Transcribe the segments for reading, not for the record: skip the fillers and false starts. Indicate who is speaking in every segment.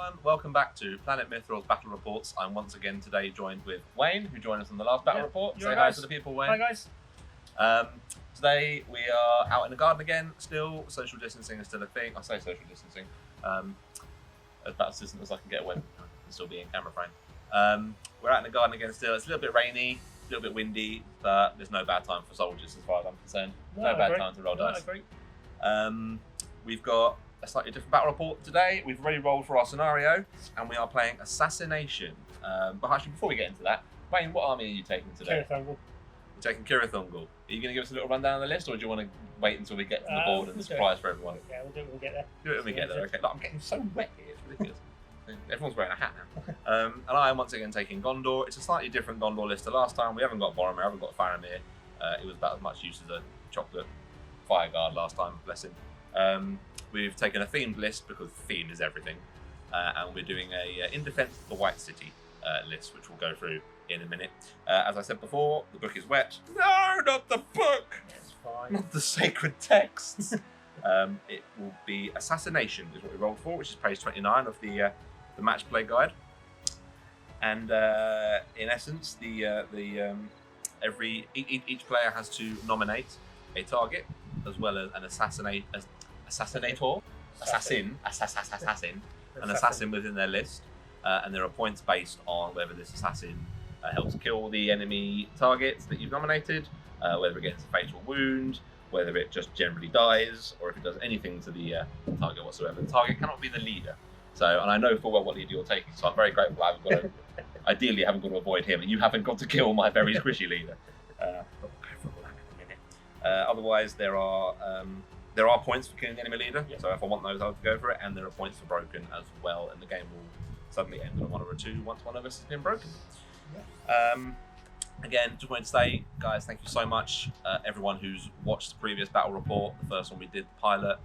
Speaker 1: everyone, welcome back to Planet Mithril's Battle Reports. I'm once again today joined with Wayne, who joined us on the last Battle Report. Say hi to the people, Wayne.
Speaker 2: Hi guys.
Speaker 1: Today we are out in the garden again, still. Social distancing is still a thing. I say social distancing. As about distant as I can get away, and still be in camera frame. We're out in the garden again still. It's a little bit rainy, a little bit windy, but there's no bad time for soldiers as far as I'm concerned. No bad time to roll dice.
Speaker 2: I agree.
Speaker 1: We've got a slightly different battle report today. We've already rolled for our scenario, and we are playing Assassination. But actually, before we get into that, Wayne, what army are you taking today?
Speaker 2: Cirith Ungol.
Speaker 1: You're taking Cirith Ungol. Are you going to give us a little rundown of the list, or do you want to wait until we get to the board and the surprise for everyone?
Speaker 2: Yeah, we'll do it when we get there.
Speaker 1: Do it when we get there, okay. Look, I'm getting so wet here, it's ridiculous. Everyone's wearing a hat now. And I am once again taking Gondor. It's a slightly different Gondor list to last time. We haven't got Boromir, haven't got Faramir. It was about as much use as a chocolate fire guard last time, bless him. We've taken a themed list because theme is everything. And we're doing a In Defense of the White City list, which we'll go through in a minute. As I said before, the book is wet. No, not the book!
Speaker 2: It's fine.
Speaker 1: Not the sacred texts. It will be Assassination is what we rolled for, which is page 29 of the match play guide. And in essence, each player has to nominate a target as well as an assassin, an assassin within their list, and there are points based on whether this assassin helps kill the enemy targets that you've nominated, whether it gets a fatal wound, whether it just generally dies, or if it does anything to the target whatsoever. The target cannot be the leader. So, and I know full well what leader you're taking, so I'm very grateful I haven't got to, ideally haven't got to avoid him, and you haven't got to kill my very squishy leader. But we'll go for all that in a minute. Otherwise, there are points for killing the enemy leader, so if I want those, I'll go for it, and there are points for broken as well, and the game will suddenly end on a 1 or a 2 once one of us has been broken. Again, just wanted to say, guys, thank you so much. Everyone who's watched the previous battle report, the first one we did, the pilot,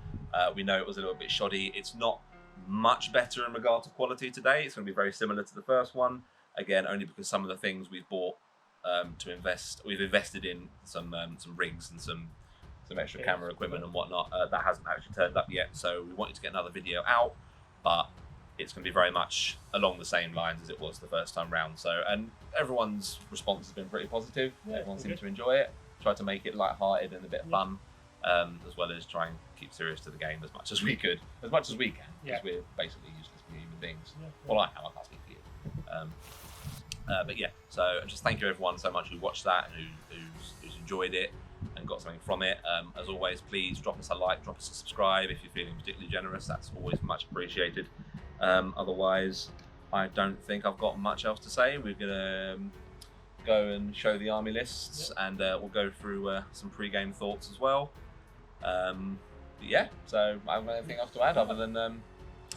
Speaker 1: we know it was a little bit shoddy. It's not much better in regard to quality today. It's going to be very similar to the first one. Again, only because some of the things we've bought we've invested in some rigs and some extra camera equipment and whatnot. That hasn't actually turned up yet, so we wanted to get another video out, but it's going to be very much along the same lines as it was the first time round. So, and everyone's response has been pretty positive.
Speaker 2: Yeah,
Speaker 1: everyone seems to enjoy it. Try to make it light-hearted and a bit fun, as well as try and keep serious to the game as much as we can, because we're basically useless human beings. Well, I can't speak for you. But yeah, so just thank you everyone so much who watched that and who's enjoyed it and got something from it. As always, please drop us a like, drop us a subscribe if you're feeling particularly generous. That's always much appreciated. Otherwise, I don't think I've got much else to say. We're gonna go and show the army lists, and we'll go through some pre-game thoughts as well. But yeah, so I haven't got anything else to add other than I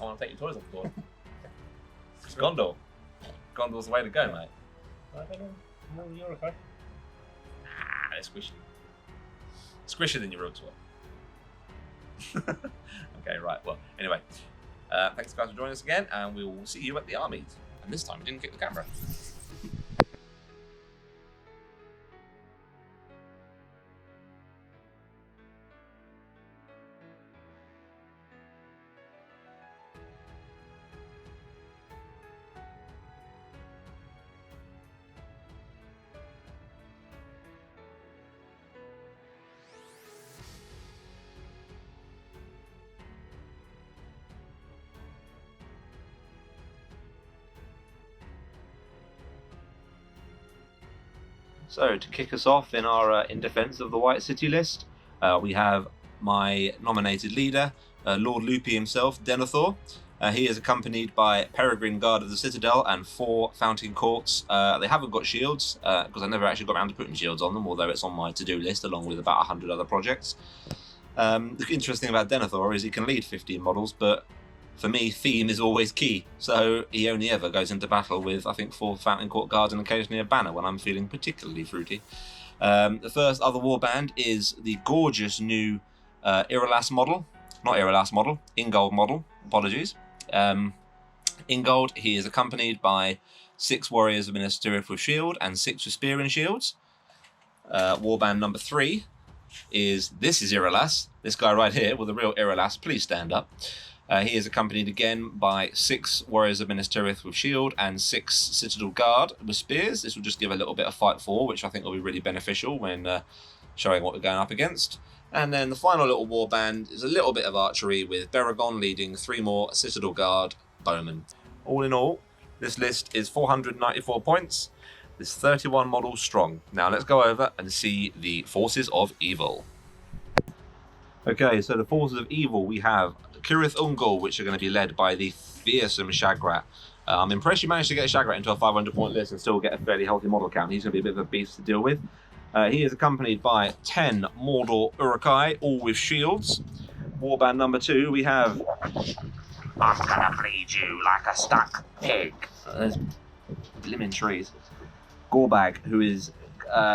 Speaker 1: want to take your toys off the board. It's Gondor. Gondor's the way to go, mate.
Speaker 2: I don't know. No, you're okay.
Speaker 1: Nah, they're squishy. Squishier than your road swap. Okay, right. Well, anyway. Thanks guys for joining us again, and we will see you at the armies. And this time we didn't kick the camera. So to kick us off in our In Defense of the White City list, we have my nominated leader, Lord Loopy himself, Denethor. He is accompanied by Peregrine Guard of the Citadel and 4 Fountain Courts. They haven't got shields, because I never actually got around to putting shields on them, although it's on my to-do list along with about 100 other projects. The interesting thing about Denethor is he can lead 15 models, but for me, theme is always key, so he only ever goes into battle with, I think, 4 Fountain Court Guards and occasionally a banner when I'm feeling particularly fruity. The first other warband is the gorgeous new Ungol model, apologies. Ingold, he is accompanied by 6 warriors of Minas Tirith with shield and 6 with spear and shields. Warband number 3 is Irolas, this guy right here, with a real Irolas, please stand up. He is accompanied again by 6 warriors of Minas Tirith with shield and 6 citadel guard with spears. This will just give a little bit of fight for, which I think will be really beneficial when showing what we're going up against. And then the final little warband is a little bit of archery with Baragon leading 3 more citadel guard bowmen. All in all, this list is 494 points. It's 31 models strong. Now let's go over and see the forces of evil. Okay, so the forces of evil, we have Cirith Ungol, which are going to be led by the fearsome Shagrat. I'm impressed you managed to get Shagrat into a 500-point list and still get a fairly healthy model count. He's going to be a bit of a beast to deal with. He is accompanied by 10 Mordor Uruk-hai, all with shields. Warband number 2, we have... I'm gonna bleed you like a stuck pig. There's blimmin' trees. Gorbag, who is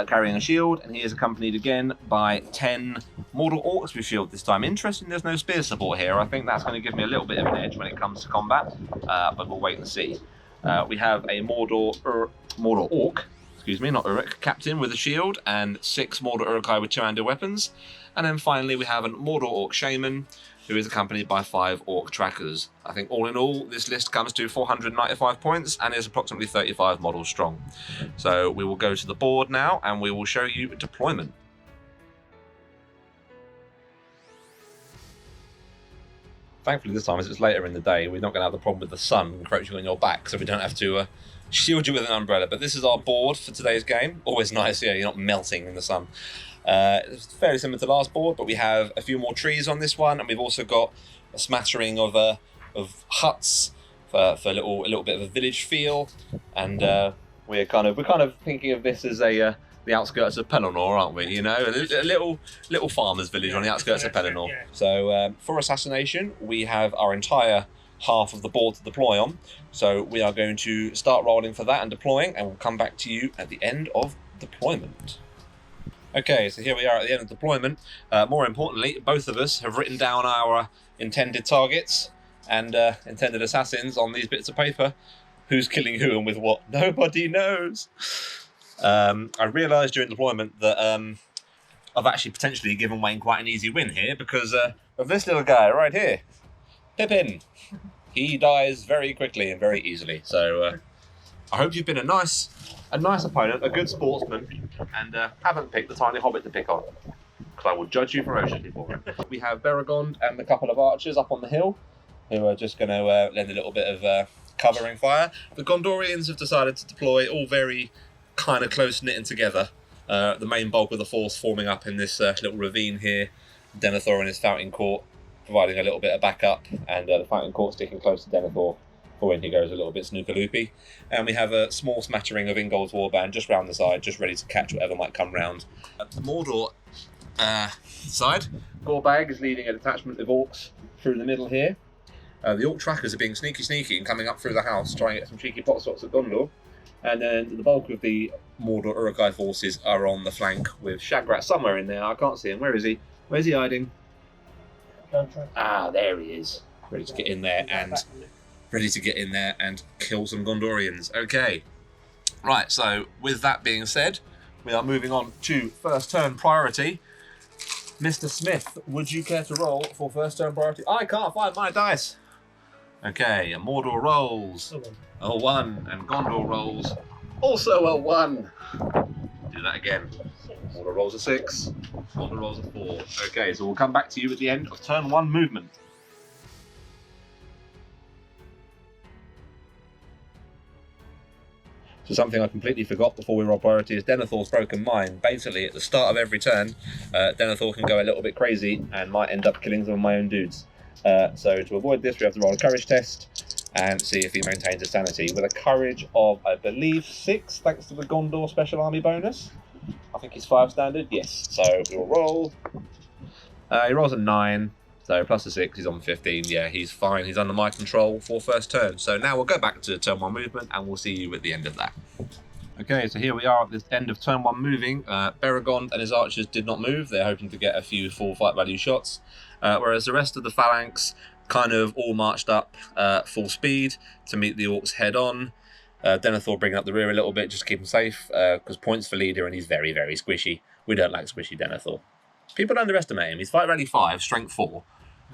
Speaker 1: carrying a shield, and he is accompanied again by 10 Mordor Orcs with shield this time. Interesting, there's no spear support here. I think that's going to give me a little bit of an edge when it comes to combat, but we'll wait and see. We have a Mordor Orc, excuse me, not Uruk, captain with a shield, and 6 Mordor Uruk-hai with 2-handed weapons. And then finally we have a Mordor Orc shaman, who is accompanied by 5 Orc trackers. I think all in all, this list comes to 495 points and is approximately 35 models strong. So we will go to the board now and we will show you deployment. Thankfully this time, as it's later in the day, we're not going to have the problem with the sun encroaching on your back, so we don't have to shield you with an umbrella. But this is our board for today's game. Always nice, yeah, you're not melting in the sun. It's fairly similar to the last board, but we have a few more trees on this one, and we've also got a smattering of huts for a little bit of a village feel. And we're kind of thinking of this as the outskirts of Pelennor, aren't we? You know, a little farmer's village on the outskirts of Pelennor. So for Assassination, we have our entire half of the board to deploy on. So we are going to start rolling for that and deploying, and we'll come back to you at the end of deployment. Okay, so here we are at the end of deployment. More importantly, both of us have written down our intended targets and intended assassins on these bits of paper. Who's killing who and with what? Nobody knows. I realised during deployment that I've actually potentially given Wayne quite an easy win here because of this little guy right here. Pippin. He dies very quickly and very easily. So I hope you've been a nice opponent, a good sportsman, and haven't picked the tiny hobbit to pick on, because I will judge you ferociously for it. We have Baragon and a couple of archers up on the hill, who are just going to lend a little bit of covering fire. The Gondorians have decided to deploy all very kind of close-knit and together. The main bulk of the force forming up in this little ravine here. Denethor and his Fountain Court providing a little bit of backup, and the Fountain Court sticking close to Denethor for when he goes a little bit snooker-loopy. And we have a small smattering of Ingol's warband just round the side, just ready to catch whatever might come round. At the Mordor side, Gorbag is leading a detachment of orcs through the middle here. The orc trackers are being sneaky and coming up through the house, trying to get some cheeky pot shots at Gondor. And then the bulk of the Mordor Uruk-hai forces are on the flank with Shagrat somewhere in there. I can't see him. Where is he? Where's he hiding? Ah, there he is. Ready to get in there and kill some Gondorians. Okay. Right, so with that being said, we are moving on to first turn priority. Mr. Smith, would you care to roll for first turn priority? I can't find my dice. Okay, Mordor rolls a 1, and Gondor rolls also a 1. Do that again. Mordor rolls a 6, Gondor rolls a 4. Okay, so we'll come back to you at the end of turn 1 movement. So something I completely forgot before we roll priority is Denethor's Broken Mind. Basically, at the start of every turn, Denethor can go a little bit crazy and might end up killing some of my own dudes. So to avoid this, we have to roll a courage test and see if he maintains his sanity. With a courage of, I believe, 6, thanks to the Gondor Special Army bonus. I think he's 5 standard, yes. So we will roll. He rolls a 9. So plus a 6, he's on 15. Yeah, he's fine. He's under my control for first turn. So now we'll go back to turn 1 movement and we'll see you at the end of that. Okay, so here we are at the end of turn 1 moving. Baragon and his archers did not move. They're hoping to get a few full fight value shots. Whereas the rest of the phalanx kind of all marched up full speed to meet the orcs head on. Denethor bringing up the rear a little bit just to keep him safe, because points for leader and he's very, very squishy. We don't like squishy Denethor. People underestimate him. He's fight value 5, strength 4.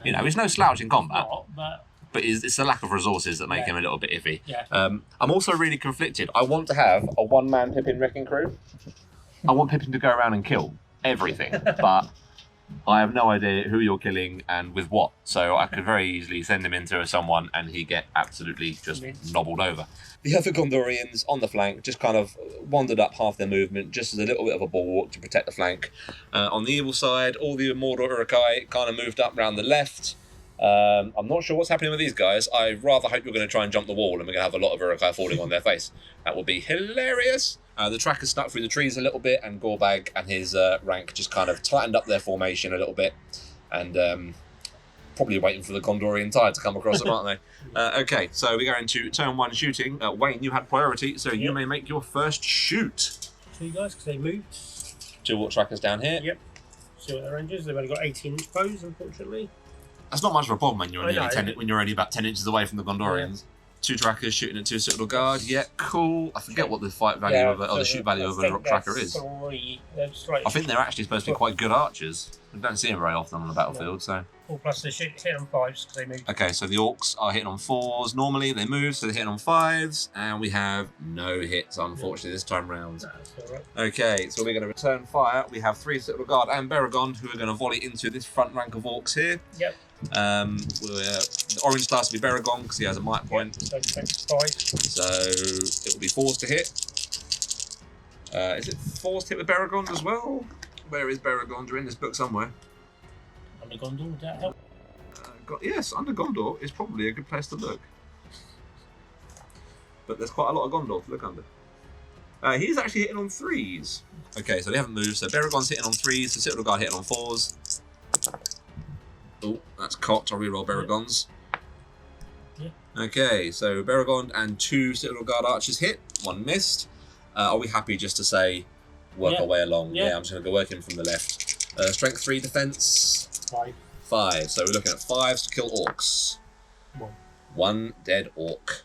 Speaker 1: You know, he's no slouch in combat.
Speaker 2: Not,
Speaker 1: But it's the lack of resources that make him a little bit iffy.
Speaker 2: Yeah.
Speaker 1: I'm also really conflicted. I want to have a one-man Pippin wrecking crew. I want Pippin to go around and kill everything, but I have no idea who you're killing and with what. So I could very easily send him into someone and he'd get absolutely just nobbled over. The other Gondorians on the flank just kind of wandered up half their movement, just as a little bit of a bulwark to protect the flank. On the evil side, all the Mordor Uruk-hai kind of moved up round the left. I'm not sure what's happening with these guys. I rather hope you're going to try and jump the wall and we're going to have a lot of Uruk-hai falling on their face. That would be hilarious. The trackers stuck through the trees a little bit, and Gorbag and his rank just kind of tightened up their formation a little bit, and probably waiting for the Gondorian tide to come across them, aren't they? Okay, so we go into turn 1 shooting. Wayne, you had priority, so you may make your first shoot.
Speaker 2: 2 guys, because they moved.
Speaker 1: 2 orc trackers down here.
Speaker 2: Yep. See what their range is. They've only got 18-inch bows, unfortunately.
Speaker 1: That's not much of a problem when you're only about 10 inches away from the Gondorians. Yeah. 2 trackers shooting at 2 Citadel Guard. Yeah, cool. I forget what the fight value of the shoot value of a rock tracker is.
Speaker 2: 3.
Speaker 1: I think they're actually supposed to be quite good archers. We don't see them very often on the battlefield, so.
Speaker 2: 4 plus they hit on 5s because they move.
Speaker 1: Okay, so the orcs are hitting on 4s normally. They move, so they're hitting on 5s, and we have no hits, unfortunately, this time round.
Speaker 2: That's all right.
Speaker 1: Okay, so we're going to return fire. We have 3 Citadel Guard and Beragond who are going to volley into this front rank of orcs here.
Speaker 2: Yep.
Speaker 1: The orange starts to be Beragond because he has a might point.
Speaker 2: Yep, so that's 5.
Speaker 1: So it will be 4s to hit. Is it 4s to hit with Beragond as well? Where is Beragond? You're in this book somewhere.
Speaker 2: Under Gondor, would that help?
Speaker 1: Yes, under Gondor is probably a good place to look. But there's quite a lot of Gondor to look under. He's actually hitting on 3s. Okay, so they haven't moved. So Beragond's hitting on 3s, the Citadel Guard hitting on 4s. Oh, that's cocked. I'll reroll Beragond's.
Speaker 2: Yeah.
Speaker 1: Okay, so Beragond and 2 Citadel Guard archers hit. 1 missed. Are we happy just to say work our way along? Yeah, I'm just going to go work in from the left. Strength 3 defense. 5. So we're looking at 5s to kill orcs. 1 dead orc.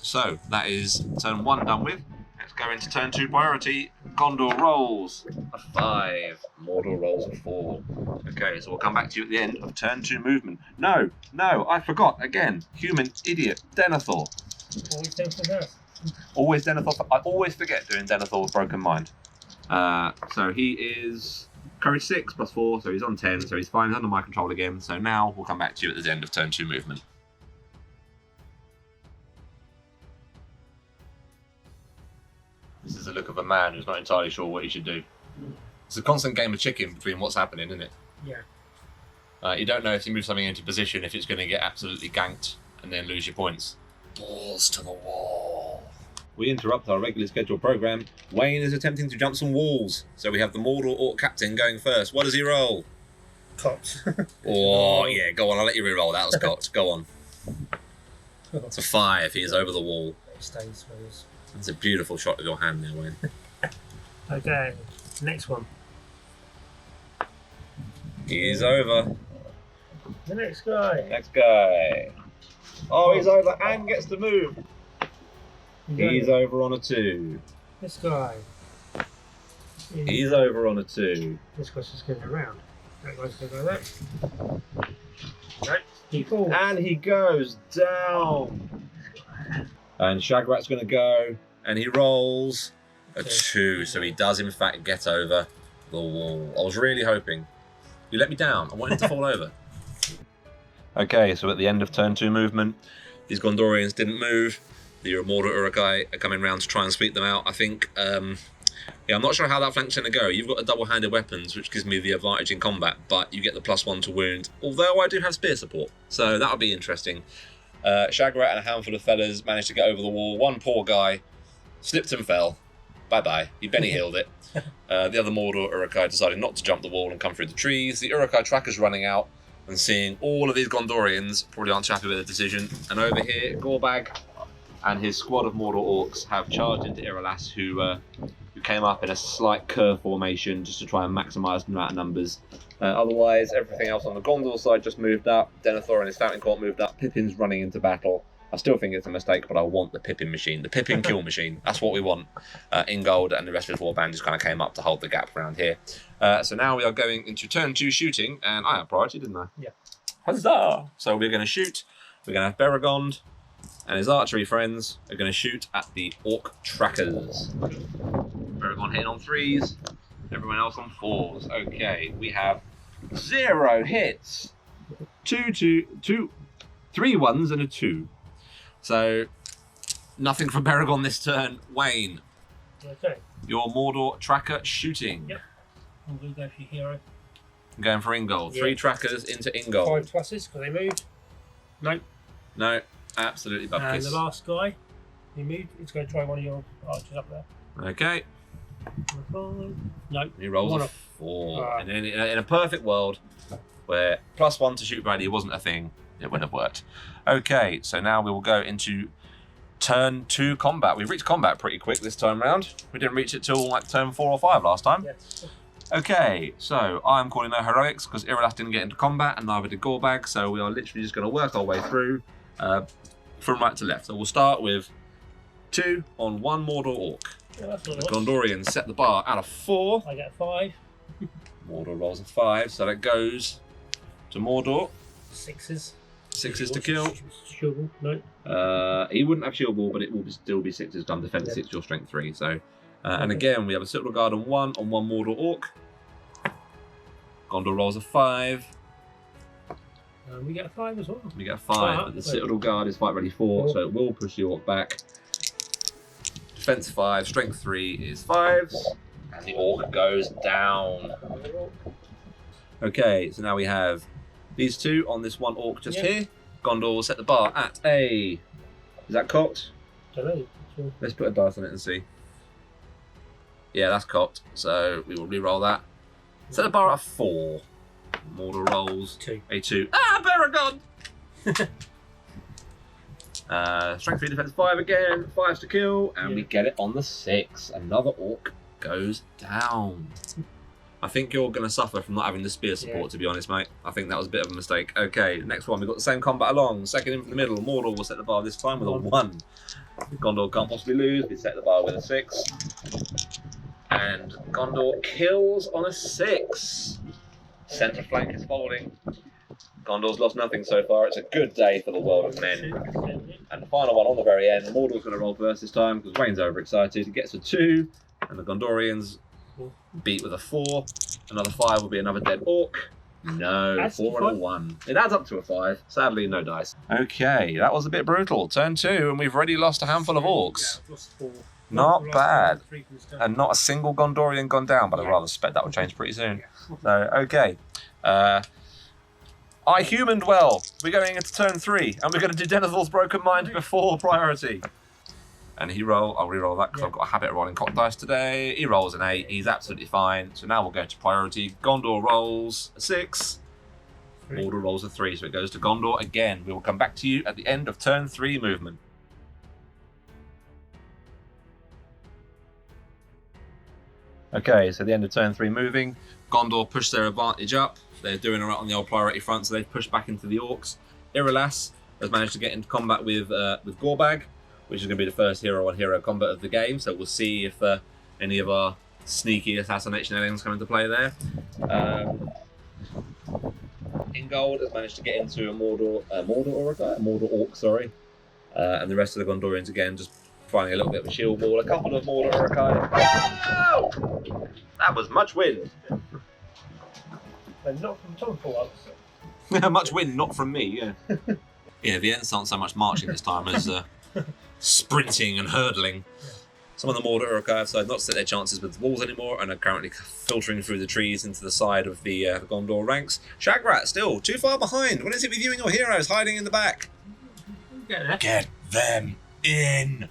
Speaker 1: So that is turn 1 done with. Let's go into turn 2 priority. Gondor rolls a 5. Mordor rolls a 4. Okay, so we'll come back to you at the end of turn 2 movement. No, I forgot again. Human idiot. Denethor.
Speaker 2: Always Denethor.
Speaker 1: Always Denethor. I always forget doing Denethor with Broken Mind. So he is courage 6 plus 4, so he's on 10, so he's fine. He's under my control again. So now we'll come back to you at the end of turn 2 movement. This is the look of a man who's not entirely sure what he should do. It's a constant game of chicken between what's happening, isn't it?
Speaker 2: Yeah.
Speaker 1: You don't know if you move something into position, if it's going to get absolutely ganked and then lose your points. Balls to the wall. We interrupt our regularly scheduled programme. Wayne is attempting to jump some walls. So we have the Mordor Orc Captain going first. What does he roll?
Speaker 2: Cocked.
Speaker 1: Oh, yeah, go on. I'll let you re-roll. That was cocked. Go on. It's a 5. He is over the wall.
Speaker 2: It stays where it is.
Speaker 1: That's a beautiful shot of your hand there, Wayne.
Speaker 2: Okay, next one.
Speaker 1: He's over.
Speaker 2: The next guy.
Speaker 1: Next guy. Oh, he's over and gets to move. He's over on a 2.
Speaker 2: This guy.
Speaker 1: He's over on a 2.
Speaker 2: This guy's just going around. That guy's going to go there. Right, he falls.
Speaker 1: And he goes down. And Shagrat's going to go, and he rolls a 2, so he does in fact get over the wall. I was really hoping. You let me down. I wanted to fall over. Okay, so at the end of turn 2 movement, these Gondorians didn't move. The Mordor Uruk-hai are coming round to try and sweep them out, I think. I'm not sure how that flank's going to go. You've got the double-handed weapons, which gives me the advantage in combat, but you get the +1 to wound, although I do have spear support, so that'll be interesting. Shagrat and a handful of fellas managed to get over the wall. One poor guy slipped and fell. Bye-bye. He Benny Hilled it. The other Mordor Uruk-hai decided not to jump the wall and come through the trees. The Uruk-hai tracker's running out and seeing all of these Gondorians probably aren't happy with the decision. And over here, Gorbag and his squad of Mordor orcs have charged into Iralas, who came up in a slight curve formation just to try and maximise the amount of numbers. Otherwise, everything else on the Gondor side just moved up. Denethor and his Fountain Court moved up. Pippin's running into battle. I still think it's a mistake, but I want the Pippin machine. The Pippin kill machine. That's what we want. Ingold and the rest of his warband just kind of came up to hold the gap around here. So now we are going into turn 2 shooting, and I had priority, didn't I?
Speaker 2: Yeah.
Speaker 1: Huzzah! So we're going to shoot. We're going to have Beragond and his archery friends are going to shoot at the orc trackers. Beragond hitting on 3s, everyone else on 4s. Okay, we have 0 hits. 3 1s and a 2. So nothing for Beragond this turn. Wayne.
Speaker 2: Okay.
Speaker 1: Your Mordor tracker shooting.
Speaker 2: Yep. I'm going to go for your hero.
Speaker 1: I'm going for Ungol. 3 trackers into Ungol.
Speaker 2: 5 pluses because they moved. Nope.
Speaker 1: No, absolutely bupkis.
Speaker 2: And the last guy, he moved. He's going to try one of your archers up there.
Speaker 1: Okay.
Speaker 2: Nope.
Speaker 1: He rolls a 4. And in a perfect world where +1 to shoot value wasn't a thing, it would have worked. Okay, so now we will go into turn 2 combat. We've reached combat pretty quick this time round. We didn't reach it till like turn 4 or 5 last time.
Speaker 2: Yes.
Speaker 1: Okay, so I'm calling no heroics because Iralas didn't get into combat and neither did Gorbag, so we are literally just going to work our way through from right to left. So we'll start with 2 on 1 Mordor Orc.
Speaker 2: Yeah, the
Speaker 1: Gondorians set the bar out of 4.
Speaker 2: I get 5.
Speaker 1: Mordor rolls a 5, so that goes to Mordor.
Speaker 2: 6s.
Speaker 1: 6s to kill.
Speaker 2: Shield, no.
Speaker 1: He wouldn't have shield wall, but it will still be 6s gun defense 6, your strength 3. So, and again we have a Citadel Guard on 1 Mordor Orc. Gondor rolls a 5.
Speaker 2: We get a 5 as well.
Speaker 1: We get a 5, but the Citadel Guard is fight ready 4, so it will push the Orc back. Defense 5, strength 3 is 5s, and the Orc goes down. Okay, so now we have these 2 on this 1 Orc just here. Gondor will set the bar at a... Is that cocked?
Speaker 2: Don't know. Sure.
Speaker 1: Let's put a dice on it and see. Yeah, that's cocked, so we will re-roll that. Set the bar at 4. Mordor rolls
Speaker 2: 2.
Speaker 1: A 2. Ah, Beragond! Strength 3, defense 5 again. 5s to kill, and we get it on the 6. Another Orc goes down. I think you're going to suffer from not having the spear support, to be honest, mate. I think that was a bit of a mistake. Okay, next one. We've got the same combat along. Second in from the middle. Mordor will set the bar this time with a 1. Gondor can't possibly lose. We set the bar with a 6. And Gondor kills on a 6. Centre flank is folding. Gondor's lost nothing so far. It's a good day for the world of men. And the final one on the very end. Mordor's going to roll first this time because Wayne's overexcited. He gets a 2. And the Gondorians beat with a 4. Another 5 will be another dead Orc. No,
Speaker 2: That's
Speaker 1: 4 and a 1. It adds up to a 5. Sadly, no dice. Okay, that was a bit brutal. Turn 2, and we've already lost a handful of Orcs.
Speaker 2: Yeah, I've lost 4.
Speaker 1: Not bad. And not a single Gondorian gone down, but I rather suspect that will change pretty soon. So, okay. I humaned well. We're going into turn 3, and we're going to do Denethor's Broken Mind before priority. And he roll. I'll re-roll that because I've got a habit of rolling cock dice today. He rolls an 8. He's absolutely fine. So now we'll go to priority. Gondor rolls a 6. Mordor rolls a 3. So it goes to Gondor again. We will come back to you at the end of turn 3 movement. Okay, so the end of turn 3 moving. Gondor push their advantage up. They're doing alright on the old priority front, so they've pushed back into the Orcs. Iralas has managed to get into combat with Gorbag, which is going to be the first hero-on-hero combat of the game. So we'll see if any of our sneaky assassination aliens come into play there. Ingold has managed to get into a Mordor Orc, sorry. And the rest of the Gondorians again just finding a little bit of a shield wall. A couple of Mordor Orcai. Oh! That was much wind.
Speaker 2: And not from Tom for once.
Speaker 1: Much wind, not from me, yeah. Yeah, the ends aren't so much marching this time as sprinting and hurdling. Some of the Mordor Orcai have decided not to set their chances with the walls anymore and are currently filtering through the trees into the side of the Gondor ranks. Shagrat still too far behind. What is it with you and your heroes hiding in the back? Get them in.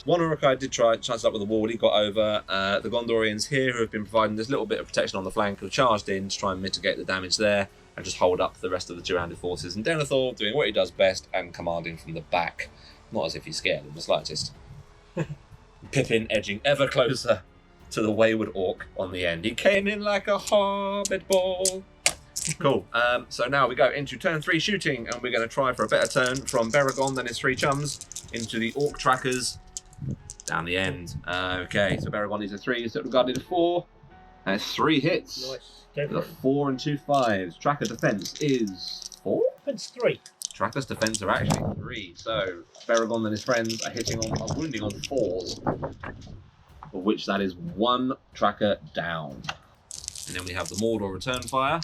Speaker 1: One Orcai did try chance up with the wall. He got over. The Gondorians here, who have been providing this little bit of protection on the flank, have charged in to try and mitigate the damage there and just hold up the rest of the two-handed forces. And Denethor doing what he does best and commanding from the back. Not as if he's scared in the slightest. Pippin edging ever closer to the wayward Orc on the end. He came in like a hobbit ball. Cool. So now we go into turn 3 shooting, and we're going to try for a better turn from Beragond and his 3 chums into the Orc trackers down the end. Okay, so Beragond needs a 3, Citadel Guard needs a 4. And it's 3 hits.
Speaker 2: Nice.
Speaker 1: With a 4 and 2 5s. Tracker defense is 4.
Speaker 2: Defense 3.
Speaker 1: Tracker's defense are actually 3. So Baragon and his friends are wounding on 4s, for which that is 1 tracker down. And then we have the Mordor return fire.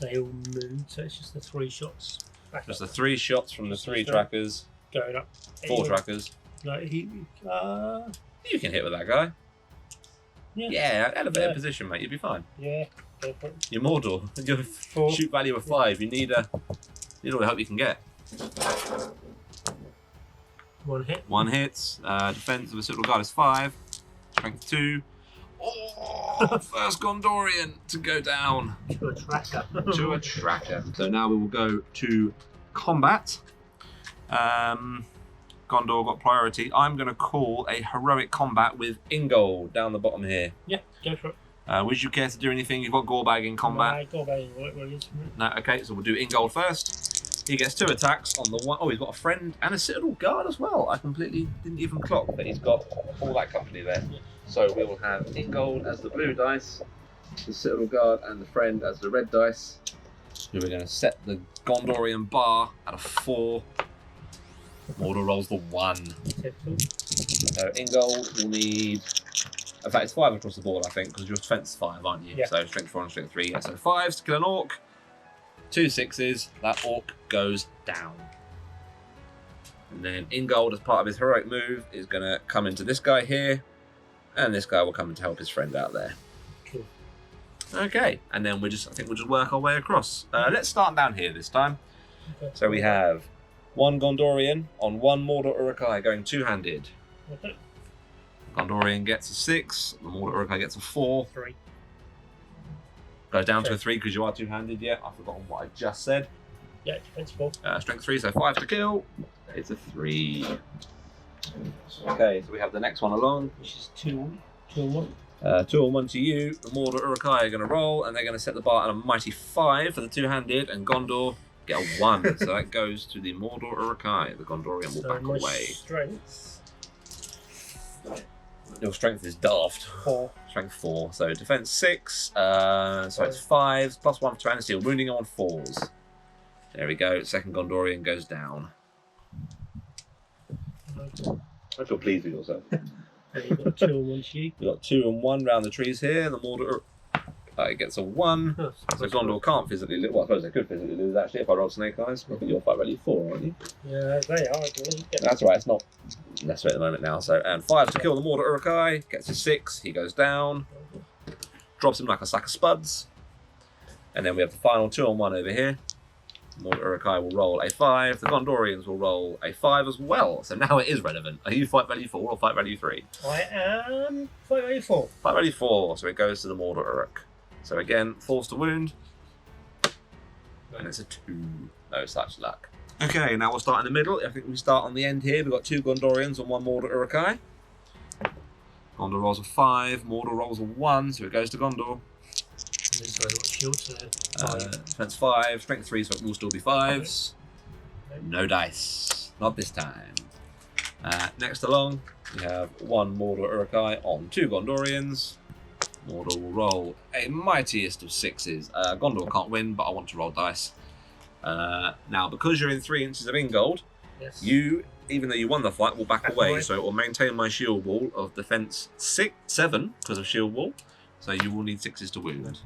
Speaker 2: They all move, so it's just the 3 shots.
Speaker 1: Just the 3 shots from the 3 trackers.
Speaker 2: Going up.
Speaker 1: 4 trackers.
Speaker 2: No,
Speaker 1: you can hit with that guy. Yeah, elevated position, mate. You'll be fine.
Speaker 2: Yeah.
Speaker 1: You're Mordor. Your shoot value of 5. You need all the help you can get.
Speaker 2: 1 hit.
Speaker 1: 1 hits. Defense of a Citadel Guard is 5. Strength 2. Oh, first Gondorian to go down.
Speaker 2: To a tracker.
Speaker 1: To a tracker. So now we will go to combat. Gondor got priority. I'm going to call a heroic combat with Ungol down the bottom here.
Speaker 2: Yeah, go for it.
Speaker 1: Would you care to do anything? You've got Gorbag in combat.
Speaker 2: No, Gorbag is
Speaker 1: No, okay, so we'll do Ungol first. He gets 2 attacks on the one. Oh, he's got a friend and a Citadel Guard as well. I completely didn't even clock that he's got all that company there. Yeah. So we will have Ungol as the blue dice, the Citadel Guard and the friend as the red dice. Who we're going to set the Gondorian bar at a 4. Mordor rolls the 1. So Ungol will need. In fact, it's 5 across the board, I think, because your defense is 5, aren't you?
Speaker 2: Yeah.
Speaker 1: So strength 4 and strength 3. Yeah. So 5s to kill an orc. 2 6s. That orc goes down. And then Ungol, as part of his heroic move, is going to come into this guy here. And this guy will come in to help his friend out there.
Speaker 2: Cool.
Speaker 1: Okay, and then I think we'll just work our way across. Let's start down here this time.
Speaker 2: Okay.
Speaker 1: So we have 1 Gondorian on 1 Mordor Uruk-hai going 2-handed.
Speaker 2: Okay.
Speaker 1: Gondorian gets a 6, the Mordor Uruk-hai gets a 4.
Speaker 2: 3.
Speaker 1: Goes down to a 3 because you are 2-handed, yeah. I've forgotten what I just said.
Speaker 2: Yeah, defense 4.
Speaker 1: Strength 3, so 5 to kill. It's a 3. Okay, so we have the next one along.
Speaker 2: Which is 2 and 1.
Speaker 1: 2 and 1 to you. The Mordor Uruk-hai are going to roll, and they're going to set the bar at a mighty 5 for the 2-handed, and Gondor get a 1. So that goes to the Mordor Uruk-hai. The Gondorian will back away.
Speaker 2: Strength.
Speaker 1: Your strength is daft.
Speaker 2: 4.
Speaker 1: Strength 4. So defense 6. So it's 5s plus 1 for 2 and steel. Wounding on 4s. There we go. Second Gondorian goes down. I feel pleased with yourself.
Speaker 2: And you've got 2 and 1 to you.
Speaker 1: We've got 2 and 1 round the trees here. The Mordor gets a 1. So Gondor can't physically lose. Well, I suppose they could physically lose actually if I roll Snake Eyes. I think you're fight value 4, aren't you?
Speaker 2: Yeah, they are. I believe. Yeah.
Speaker 1: That's right. It's not necessary at the moment now. So and 5 to kill the Mordor Uruk-hai. Gets a 6. He goes down. Drops him like a sack of spuds. And then we have the final 2 and 1 over here. Mordor Uruk-hai will roll a 5. The Gondorians will roll a 5 as well. So now it is relevant. Are you fight value 4 or fight value 3?
Speaker 2: I am fight value 4.
Speaker 1: Fight value 4. So it goes to the Mordor Uruk. So again, force to wound. And it's a 2. No such luck. Okay, now we'll start in the middle. I think we start on the end here. We've got 2 Gondorians and 1 Mordor Uruk-hai. Gondor rolls a 5. Mordor rolls a 1. So it goes to Gondor. Defense 5, strength 3, so it will still be 5s. No dice. Not this time. Next along, we have 1 Mordor Uruk-hai on 2 Gondorians. Mordor will roll a mightiest of 6s. Gondor can't win, but I want to roll dice. Now, because you're in 3 inches of Ungol,
Speaker 2: yes.
Speaker 1: You, even though you won the fight, will back away. So it will maintain my shield wall of defense 7 because of shield wall. So you will need 6s to wound.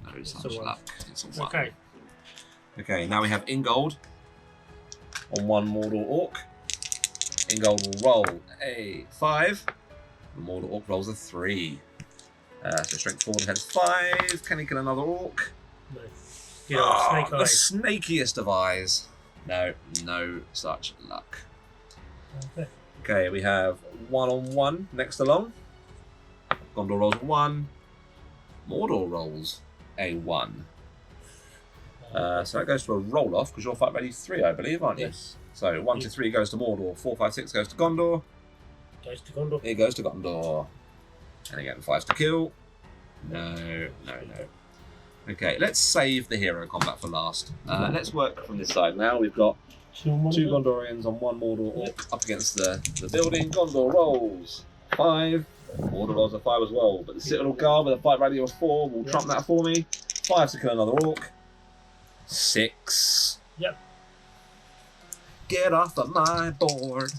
Speaker 1: No such luck. It's a 1.
Speaker 2: Okay.
Speaker 1: Okay, now we have Ungol on 1 Mordor Orc. Ungol will roll a 5. The Mordor Orc rolls a 3. So strength 4 defense 5. Can he kill another Orc?
Speaker 2: No. Snake
Speaker 1: the
Speaker 2: eyes.
Speaker 1: snakiest of eyes. No such luck.
Speaker 2: Okay.
Speaker 1: Okay, we have 1 on 1 next along. Gondor rolls a 1. Mordor rolls a 1. So that goes to a roll off because you're fight value 3, I believe, aren't you?
Speaker 2: Yes.
Speaker 1: So 1 to 3 goes to Mordor. 4, 5, 6 goes to Gondor.
Speaker 2: Goes to Gondor.
Speaker 1: It goes to Gondor. And again, 5s to kill. No. Okay, let's save the hero combat for last. Let's work from this side now. We've got 2 Gondorians on 1 Mordor Orc up against the building. Gondor rolls 5. Mordor rolls a 5 as well. But the Citadel Guard with a fight value of 4 will trump that for me. 5 to kill another Orc. 6.
Speaker 2: Yep.
Speaker 1: Get off of my board.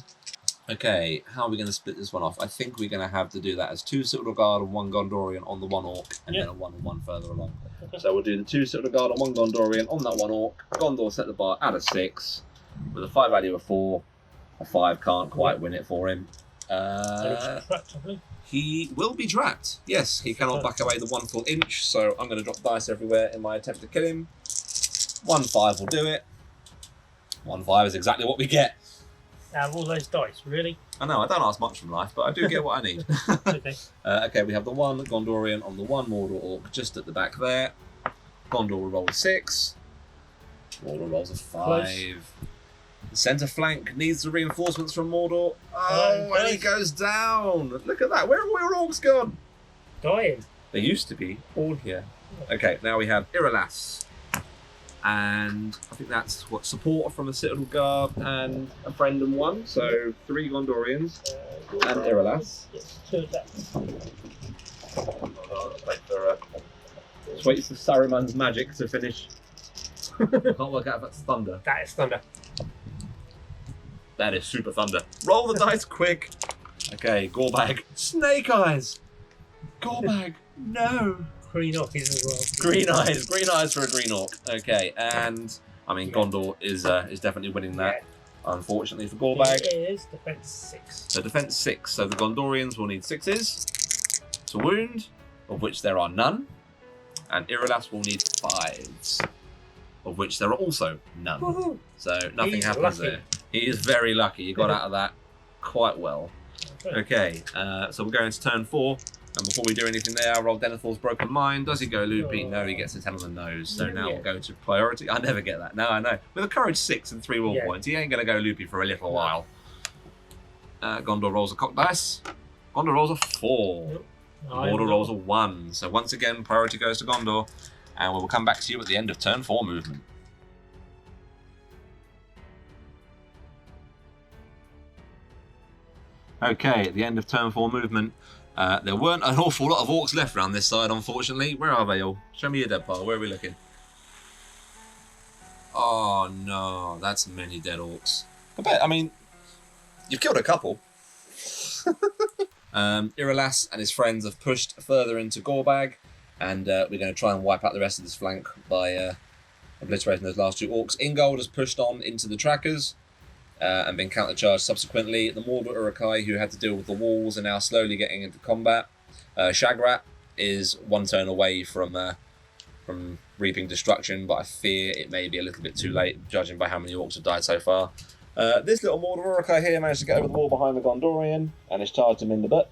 Speaker 1: Okay, how are we going to split this one off? I think we're going to have to do that as 2 Citadel Guard and 1 Gondorian on the 1 Orc, and then a 1 further along. Okay. So we'll do the 2 Citadel Guard and 1 Gondorian on that 1 Orc. Gondor set the bar at a 6, with a 5 value of 4. A 5 can't quite win it for him. He will be trapped. Yes, he cannot back away the 1 full inch, so I'm going to drop dice everywhere in my attempt to kill him. 1/5 will do it. 1/5 is exactly what we get.
Speaker 2: Out of all those dice, really?
Speaker 1: I know, I don't ask much from life, but I do get what I need.
Speaker 2: Okay.
Speaker 1: Okay, we have the 1 Gondorian on the 1 Mordor Orc just at the back there. Gondor will roll a 6. Mordor rolls a 5. Close. The centre flank needs the reinforcements from Mordor. Oh, and he goes down. Look at that. Where are all orcs gone?
Speaker 2: Dying.
Speaker 1: They used to be all here. Okay, now we have Irolas. And I think that's what support from a Citadel Guard and a friend and 1. So 3 Gondorians and Irolas.
Speaker 2: Yes, 2 attacks.
Speaker 1: Let's wait for Saruman's magic to finish. I can't work out if that's thunder.
Speaker 2: That is thunder.
Speaker 1: That is super thunder. Roll the dice quick. Okay, Gorbag. Snake eyes. Gorbag. No.
Speaker 2: Green orc is as well.
Speaker 1: Green eyes for a green orc. Okay, and I mean Gondor is definitely winning that. Yeah. Unfortunately for Gorbag.
Speaker 2: It is defense 6.
Speaker 1: So defense 6. So the Gondorians will need 6s to wound, of which there are none, and Irolas will need 5s, of which there are also none. Woohoo. So nothing happens there. He is very lucky. He got out of that quite well. Okay, so we're going to turn 4. And before we do anything there, I'll roll Denethor's Broken Mind. Does he go loopy? No, he gets a 10 on the nose. So now we'll go to priority. I never get that. No, I know. With a courage 6 and 3 will points, he ain't going to go loopy for a little while. Gondor rolls a cock dice. Gondor rolls a 4. Mordor rolls a 1. So once again, priority goes to Gondor. And we will come back to you at the end of turn 4 movement. Okay, at the end of turn 4 movement, there weren't an awful lot of orcs left around this side, unfortunately. Where are they all? Show me your dead pile. Where are we looking? Oh no, that's many dead orcs. I mean, you've killed a couple. Irolas and his friends have pushed further into Gorbag, and we're going to try and wipe out the rest of this flank by obliterating those last 2 orcs. Ungol has pushed on into the trackers. And been countercharged subsequently. The Mordor Uruk-hai, who had to deal with the walls, are now slowly getting into combat. Shagrat is 1 turn away from reaping destruction, but I fear it may be a little bit too late, judging by how many orcs have died so far. This little Mordor Uruk-hai here managed to get over the wall behind the Gondorian and has charged him in the butt.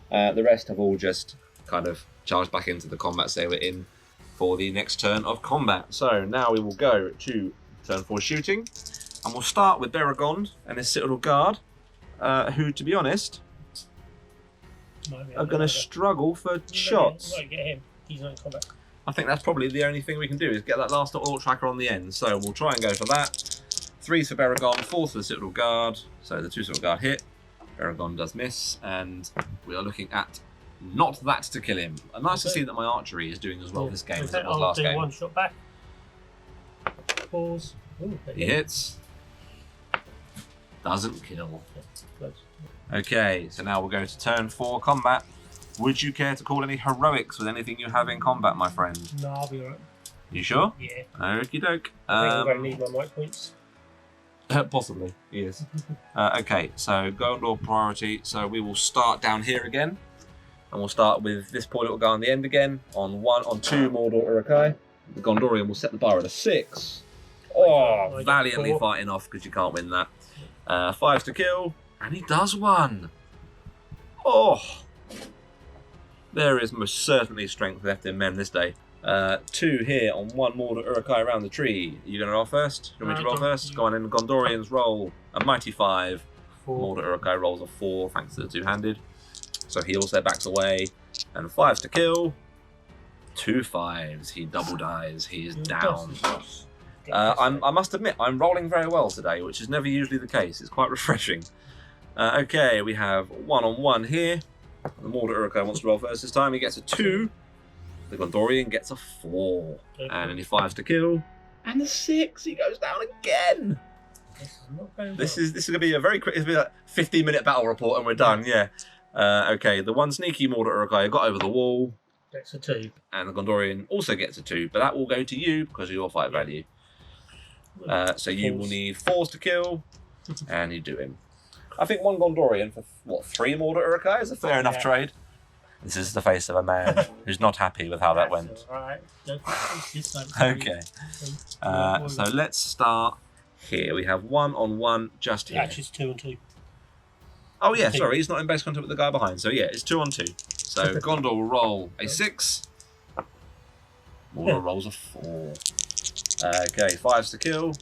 Speaker 1: The rest have all just kind of charged back into the combats they were in for the next turn of combat. So now we will go to turn 4 shooting. And we'll start with Beregond and his Citadel Guard, who, to be honest, are going to struggle for shots.
Speaker 2: Get him. He's not in combat.
Speaker 1: I think that's probably the only thing we can do is get that last little orc tracker on the end. So we'll try and go for that. 3's for Beregond, 4's for the Citadel Guard. So the 2 Citadel Guard hit. Beregond does miss, and we are looking at not that to kill him. Nice to see that my archery is doing as well this game as it was last game.
Speaker 2: I'll do 1 shot back. Pause. Ooh,
Speaker 1: he hits. Doesn't kill. Okay, so now we'll go to turn 4 combat. Would you care to call any heroics with anything you have in combat, my friend?
Speaker 2: No, I'll be alright.
Speaker 1: You sure?
Speaker 2: Yeah.
Speaker 1: Okie doke.
Speaker 2: I think I'm going to need my mic points.
Speaker 1: Possibly, yes. Okay, so Gondor priority. So we will start down here again. And we'll start with this poor little guy on the end again. On 2 Mordor Uruk-hai. The Gondorian will set the bar at a 6. Oh, valiantly fighting off because you can't win that. 5's to kill, and he does 1. Oh, there is most certainly strength left in men this day. 2 here on 1 Mordor Uruk-hai around the tree. Are you going to roll first? Do you want me to roll first? Go on in. The Gondorians roll a mighty 5. 4. Mordor Uruk-hai rolls a 4 thanks to the 2-handed. So he also backs away. And 5's to kill. 2 5s. He double dies. He is down. I must admit, I'm rolling very well today, which is never usually the case. It's quite refreshing. Okay, we have 1-on-1 here. The Mordor Uruk-hai wants to roll first this time. He gets a 2. The Gondorian gets a 4. And any 5's to kill. And the 6, he goes down again. This is going to be a very quick. It's a 15-minute battle report, and we're done. Yeah. Okay. The one sneaky Mordor guy got over the wall.
Speaker 2: Gets a 2.
Speaker 1: And the Gondorian also gets a 2, but that will go to you because of your fight value. So you will need 4s to kill, and you do him. I think 1 Gondorian for what 3 Mordor Urukai is a fair enough trade. This is the face of a man who's not happy with how that went.
Speaker 2: Right.
Speaker 1: Okay. So let's start here. We have 1-on-1 just here.
Speaker 2: Actually, it's 2 and 2.
Speaker 1: Oh yeah, sorry, he's not in base contact with the guy behind. So yeah, it's 2-on-2. So Gondor will roll a 6. Mordor rolls a 4. Okay, 5s to kill.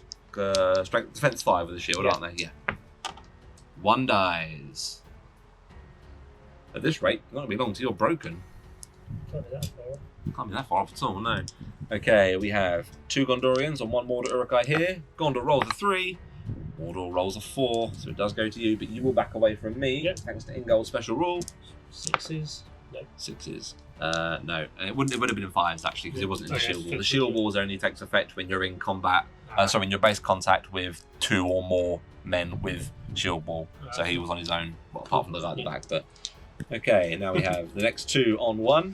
Speaker 1: Strength defense 5 with the shield, aren't they? Yeah. 1 dies. At this rate, it's not going to be long till you're broken.
Speaker 2: Can't be that far off.
Speaker 1: Can't be that far off at all, no. Okay, we have 2 Gondorians and 1 Mordor Urukai here. Gondor rolls a 3. Mordor rolls a 4, so it does go to you, but you will back away from me, thanks to Ungol's special rule.
Speaker 2: 6s. No.
Speaker 1: 6s. No, it would have been in 5s actually, because it wasn't in the shield wall. The shield walls only takes effect when you're in combat. Sorry, in your base contact with 2 or more men with shield wall. So he was on his own, well, apart from the guy at the back. But okay, now we have the next 2-on-1.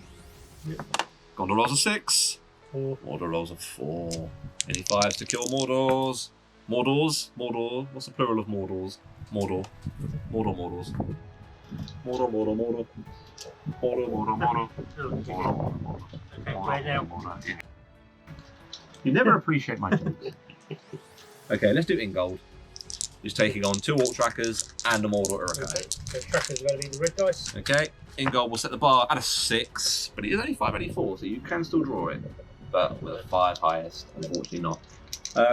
Speaker 1: Gondor rolls a 6.
Speaker 2: 4.
Speaker 1: Mordor rolls a 4. Any 5s to kill Mordors? Mordors? Mordor? What's the plural of Mordors? Mordor. Mordors. Mordor. You never appreciate my jokes. Okay, let's do Ungol. He's taking on 2 Orc Trackers and a Mordor Urukai.
Speaker 2: Okay, so Trackers are going to be the red dice.
Speaker 1: Okay, Ungol will set the bar at a 6, but it is only 5 and 4, so you can still draw it. But with a 5 highest, unfortunately not.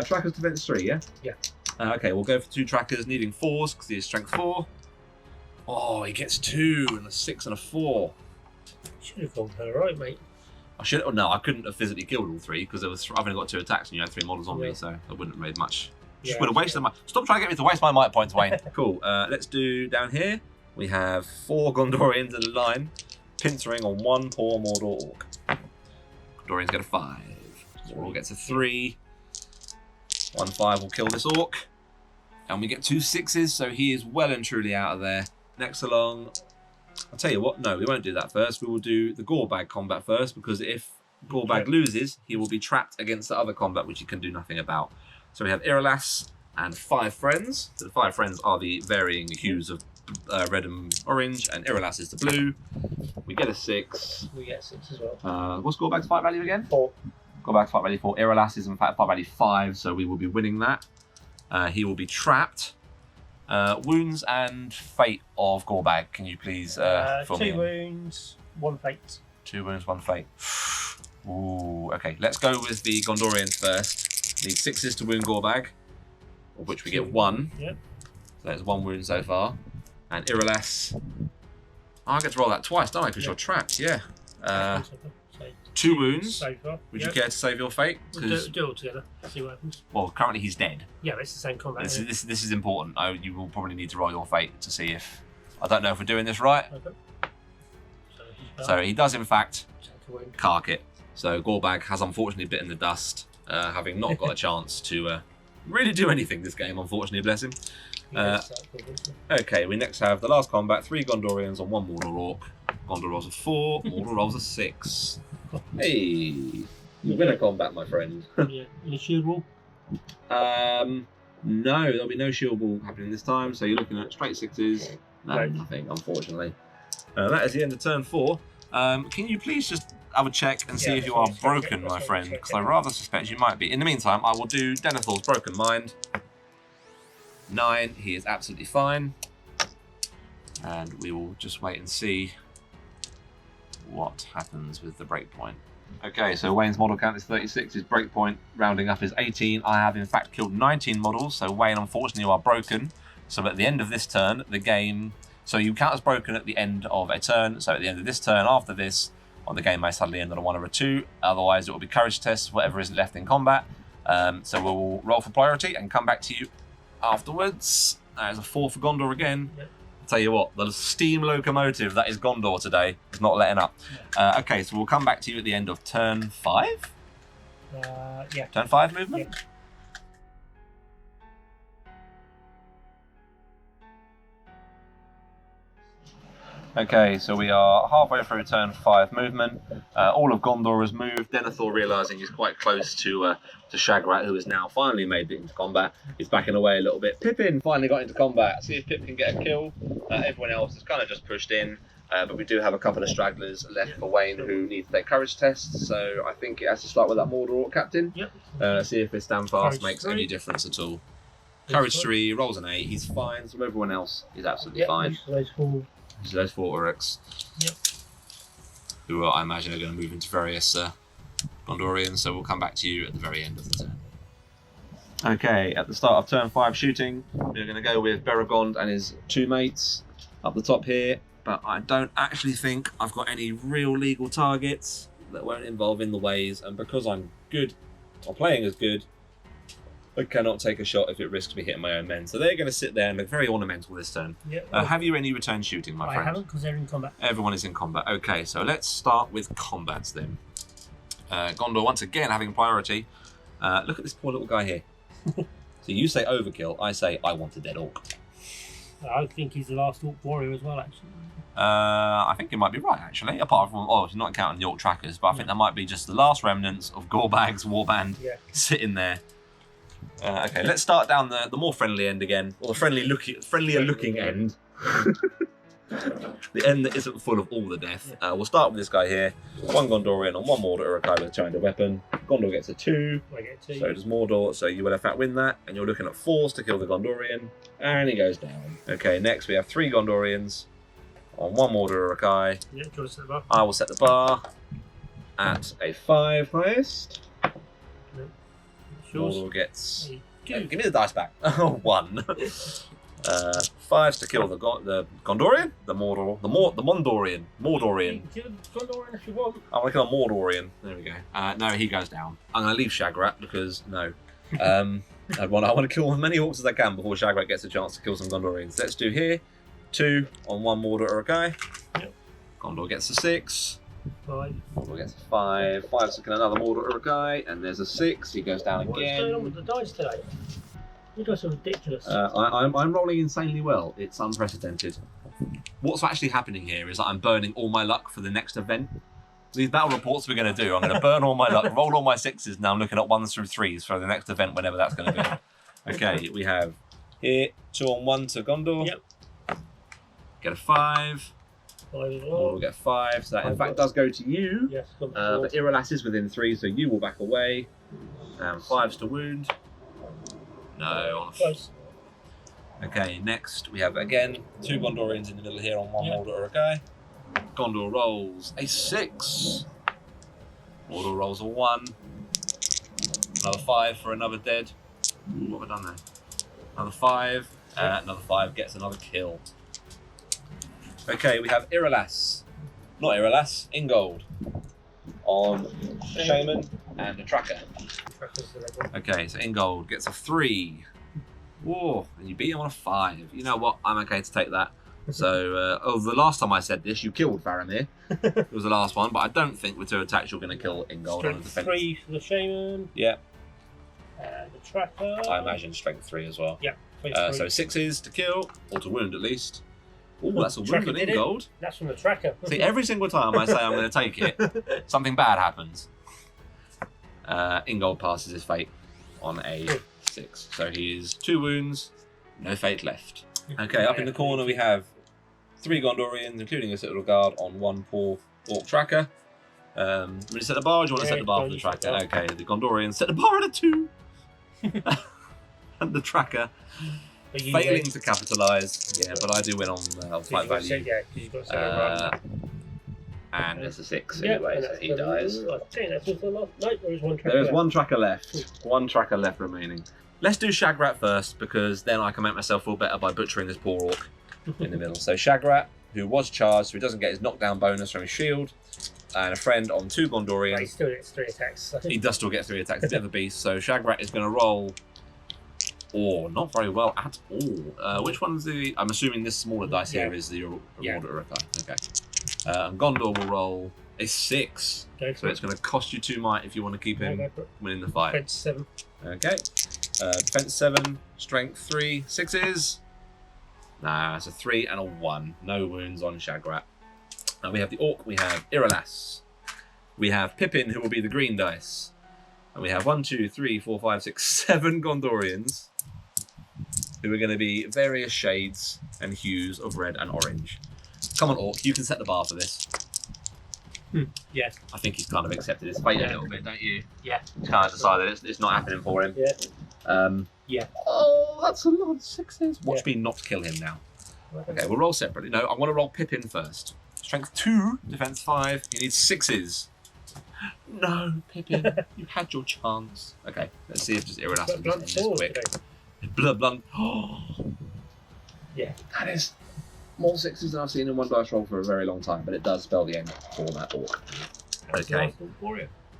Speaker 1: Trackers defense 3, yeah?
Speaker 2: Yeah.
Speaker 1: Okay, we'll go for 2 Trackers needing 4s because he is strength 4. Oh, he gets 2 and a 6 and a 4.
Speaker 2: Should have gone for right, mate.
Speaker 1: I should. Oh no, I couldn't have physically killed all 3 because I've only got 2 attacks and you had 3 models on me, so I wouldn't have made much. Just would have wasted my. Stop trying to get me to waste my might points, Wayne. Cool. Let's do down here. We have 4 Gondorians in a line, pincering on 1 poor Mordor Orc. Gondorians get a 5. Mordor gets a 3. 1 5 will kill this Orc, and we get 2 6s, so he is well and truly out of there. Next along, I'll tell you what. No, we won't do that first. We will do the Gorbag combat first, because if Gorbag loses, he will be trapped against the other combat, which he can do nothing about. So we have Iralas and 5 friends. So the 5 friends are the varying hues of red and orange, and Iralas is the blue. We get a 6.
Speaker 2: We get 6 as well.
Speaker 1: What's Gorbag's fight value again?
Speaker 2: 4.
Speaker 1: Gorbag's fight value 4. Iralas is in fact fight value 5, so we will be winning that. He will be trapped. Wounds and fate of Gorbag. Can you please fill me in?
Speaker 2: 2 wounds, 1 fate.
Speaker 1: 2 wounds, 1 fate. Ooh, okay. Let's go with the Gondorians first. Need 6s to wound Gorbag, of which we get 1.
Speaker 2: Yep.
Speaker 1: So that's 1 wound so far. And Iralas. Oh, I get to roll that twice, don't I? Because you're trapped, yeah. 2 wounds.
Speaker 2: So far.
Speaker 1: Would you care to save your fate?
Speaker 2: We'll do it all together. See what happens.
Speaker 1: Well, currently he's dead.
Speaker 2: Yeah, but it's the same combat.
Speaker 1: This is important. You will probably need to roll your fate to see if. I don't know if we're doing this right.
Speaker 2: Okay.
Speaker 1: So he does, in fact, cark it. So Gorbag has unfortunately bitten the dust, having not got a chance to really do anything this game, unfortunately, bless him. Okay, we next have the last combat, 3 Gondorians on 1 Mordor Orc. Gondor rolls a 4, Mordor rolls a 6. Hey, you win a combat, my friend.
Speaker 2: Yeah, in a shield wall?
Speaker 1: No, there'll be no shield wall happening this time, so you're looking at straight 6s. No, nothing, unfortunately. That is the end of turn 4. Can you please just have a check and see if you are broken, my friend? Because I rather suspect you might be. In the meantime, I will do Denethor's Broken Mind. 9, he is absolutely fine. And we will just wait and see what happens with the breakpoint. Okay, so Wayne's model count is 36, his breakpoint rounding up is 18. I have in fact killed 19 models, so Wayne, unfortunately, you are broken. So at the end of this turn, the game... So you count as broken at the end of a turn, so at the end of this turn, after this, on the game may suddenly end on a 1 or a 2, otherwise it will be courage tests, whatever is left in combat. So we'll roll for priority and come back to you afterwards. There's a 4 for Gondor again. Yep. I'll tell you what, the steam locomotive that is Gondor today is not letting up. Okay, so we'll come back to you at the end of turn 5.
Speaker 2: Yeah.
Speaker 1: Turn 5 movement?
Speaker 2: Yeah.
Speaker 1: Okay, so we are halfway through turn 5 movement. All of Gondor has moved. Denethor, realising he's quite close to Shagrat, who has now finally made it into combat, is backing away a little bit. Pippin finally got into combat. See if Pip can get a kill. Everyone else has kind of just pushed in, but we do have a couple of stragglers left for Wayne who need to take courage tests. So I think it has to start with that Mordor captain.
Speaker 2: Yep.
Speaker 1: See if his stand fast
Speaker 2: Courage
Speaker 1: makes
Speaker 2: 3.
Speaker 1: any difference at all. Courage 3, rolls an 8. He's fine. So everyone else is absolutely fine. So those 4 Uruks, who I imagine are going to move into various Gondorians, so we'll come back to you at the very end of the turn. Okay, at the start of turn 5 shooting, we're going to go with Beragond and his 2 mates up the top here, but I don't actually think I've got any real legal targets that won't involve in the ways, and because I'm good, or playing as good, I cannot take a shot if it risks me hitting my own men. So they're going to sit there and look very ornamental this turn.
Speaker 2: Yep.
Speaker 1: Have you any return shooting, my friend?
Speaker 2: I haven't, because they're in combat.
Speaker 1: Everyone is in combat. Okay, so let's start with combats then. Gondor, once again, having priority. Look at this poor little guy here. So you say overkill, I say I want a dead orc.
Speaker 2: I think he's the last orc warrior as well, actually.
Speaker 1: I think you might be right, actually. Apart from, not counting the orc trackers, but I think that might be just the last remnants of Gorbag's warband sitting there. Okay, let's start down the more friendly end again, or the friendlier looking end. The end that isn't full of all the death. We'll start with this guy here. 1 Gondorian on 1 Mordor Urukai with a two-handed weapon. Gondor gets a 2.
Speaker 2: I get 2.
Speaker 1: So does Mordor, so you will in fact win that, and you're looking at 4s to kill the Gondorian, and he goes down. Okay, next we have 3 Gondorians on 1 Mordor Urukai.
Speaker 2: Yeah, do you want to set the bar?
Speaker 1: I will set the bar at a 5 highest. Mordor gets... give me the dice back. 1. 5s to kill the Gondorian? The Mordorian.
Speaker 2: Kill the Gondorian if you want.
Speaker 1: I want to kill a Mordorian. There we go. No, he goes down. I'm going to leave Shagrat because, no. I want to kill as many orcs as I can before Shagrat gets a chance to kill some Gondorians. Let's do here. 2 on 1 Mordor Urukai.
Speaker 2: Yep.
Speaker 1: Gondor gets a 6.
Speaker 2: 5.
Speaker 1: Mordor gets a 5. 5's to kill another Mordor Urukai, and there's a 6. He goes down again.
Speaker 2: What's going on with the dice today? You guys are ridiculous.
Speaker 1: I'm rolling insanely well. It's unprecedented. What's actually happening here is that I'm burning all my luck for the next event. These battle reports we're going to do, I'm going to burn all my luck, roll all my 6s. Now I'm looking at 1s through 3s for the next event, whenever that's going to be. Okay, we have here 2 on 1 to Gondor.
Speaker 2: Yep.
Speaker 1: Get a 5. Mordor will get 5. So that in fact does go to you.
Speaker 2: Yes.
Speaker 1: But Iralas is within 3, so you will back away. And 5s to wound. No.
Speaker 2: Close.
Speaker 1: Okay, next we have again 2 Gondorians in the middle here on 1 Mordor Urukai. Gondor rolls a 6. Mordor rolls a 1. Another 5 for another dead. What have I done there? Another 5. Another 5 gets another kill. Okay, we have Iralas. Not Iralas, Ingold. On Shaman and a Tracker. Okay, so Ingold gets a 3. Whoa, and you beat him on a 5. You know what? I'm okay to take that. So, the last time I said this, you killed Faramir. It was the last one, but I don't think with 2 attacks you're going to kill Ingold on a defense.
Speaker 2: 3 for the Shaman.
Speaker 1: Yeah.
Speaker 2: The Tracker.
Speaker 1: I imagine strength 3 as well.
Speaker 2: Yeah.
Speaker 1: So 6s to kill, or to wound at least. Oh, that's a wound on Ingold.
Speaker 2: That's from the Tracker.
Speaker 1: See, every single time I say I'm going to take it, something bad happens. Ingold passes his fate on a 6. So he is 2 wounds, no fate left. Okay, up in the corner we have 3 Gondorians, including a Citadel Guard on 1 poor Orc Tracker. Will you set the bar, or do you want to set the bar for the Tracker? Okay, the Gondorians set the bar at a 2. And the Tracker failing to capitalise. Yeah, but I do win on fight value.
Speaker 2: Yeah, because you've got to set it right.
Speaker 1: And there's a 6 anyway, so he dies.
Speaker 2: I think that's just the last. No, there is 1 Tracker.
Speaker 1: There is 1 Tracker left. 1 Tracker left remaining. Let's do Shagrat first, because then I can make myself feel better by butchering this poor orc in the middle. So Shagrat, who was charged, so he doesn't get his knockdown bonus from his shield, and a friend on 2 Gondorians.
Speaker 2: He still gets 3 attacks.
Speaker 1: He does still get 3 attacks. He's a bit of a beast. So Shagrat is going to roll. Oh, not very well at all. Which one's I'm assuming this smaller dice here is the Mordor Urukai. Okay. And Gondor will roll a 6.
Speaker 2: Go
Speaker 1: So
Speaker 2: for
Speaker 1: it's going to cost you 2 might if you want to keep him winning the fight.
Speaker 2: Defense 7.
Speaker 1: Okay. Defense 7, strength 3, 6s. Nah, it's a 3 and a 1. No wounds on Shagrat. We have the Orc, we have Iralas. We have Pippin, who will be the green dice. And we have 1, 2, 3, 4, 5, 6, 7 Gondorians, who are going to be various shades and hues of red and orange. Come on, Orc, you can set the bar for this.
Speaker 2: Yeah.
Speaker 1: I think he's kind of accepted his fate a little bit, don't you?
Speaker 2: Yeah.
Speaker 1: He's kind of decided it's not happening for him.
Speaker 2: Yeah.
Speaker 1: Yeah. Oh, that's a lot of 6s. Watch me not kill him now. Okay, we'll roll separately. No, I want to roll Pippin first. Strength 2, defense 5. He needs 6s. No, Pippin, you had your chance. Okay, let's see if just Iridas can just end this quick. Blunt. Oh, yeah. That is more 6s than I've seen in one dice roll for a very long time, but it does spell the end for that Orc. Okay.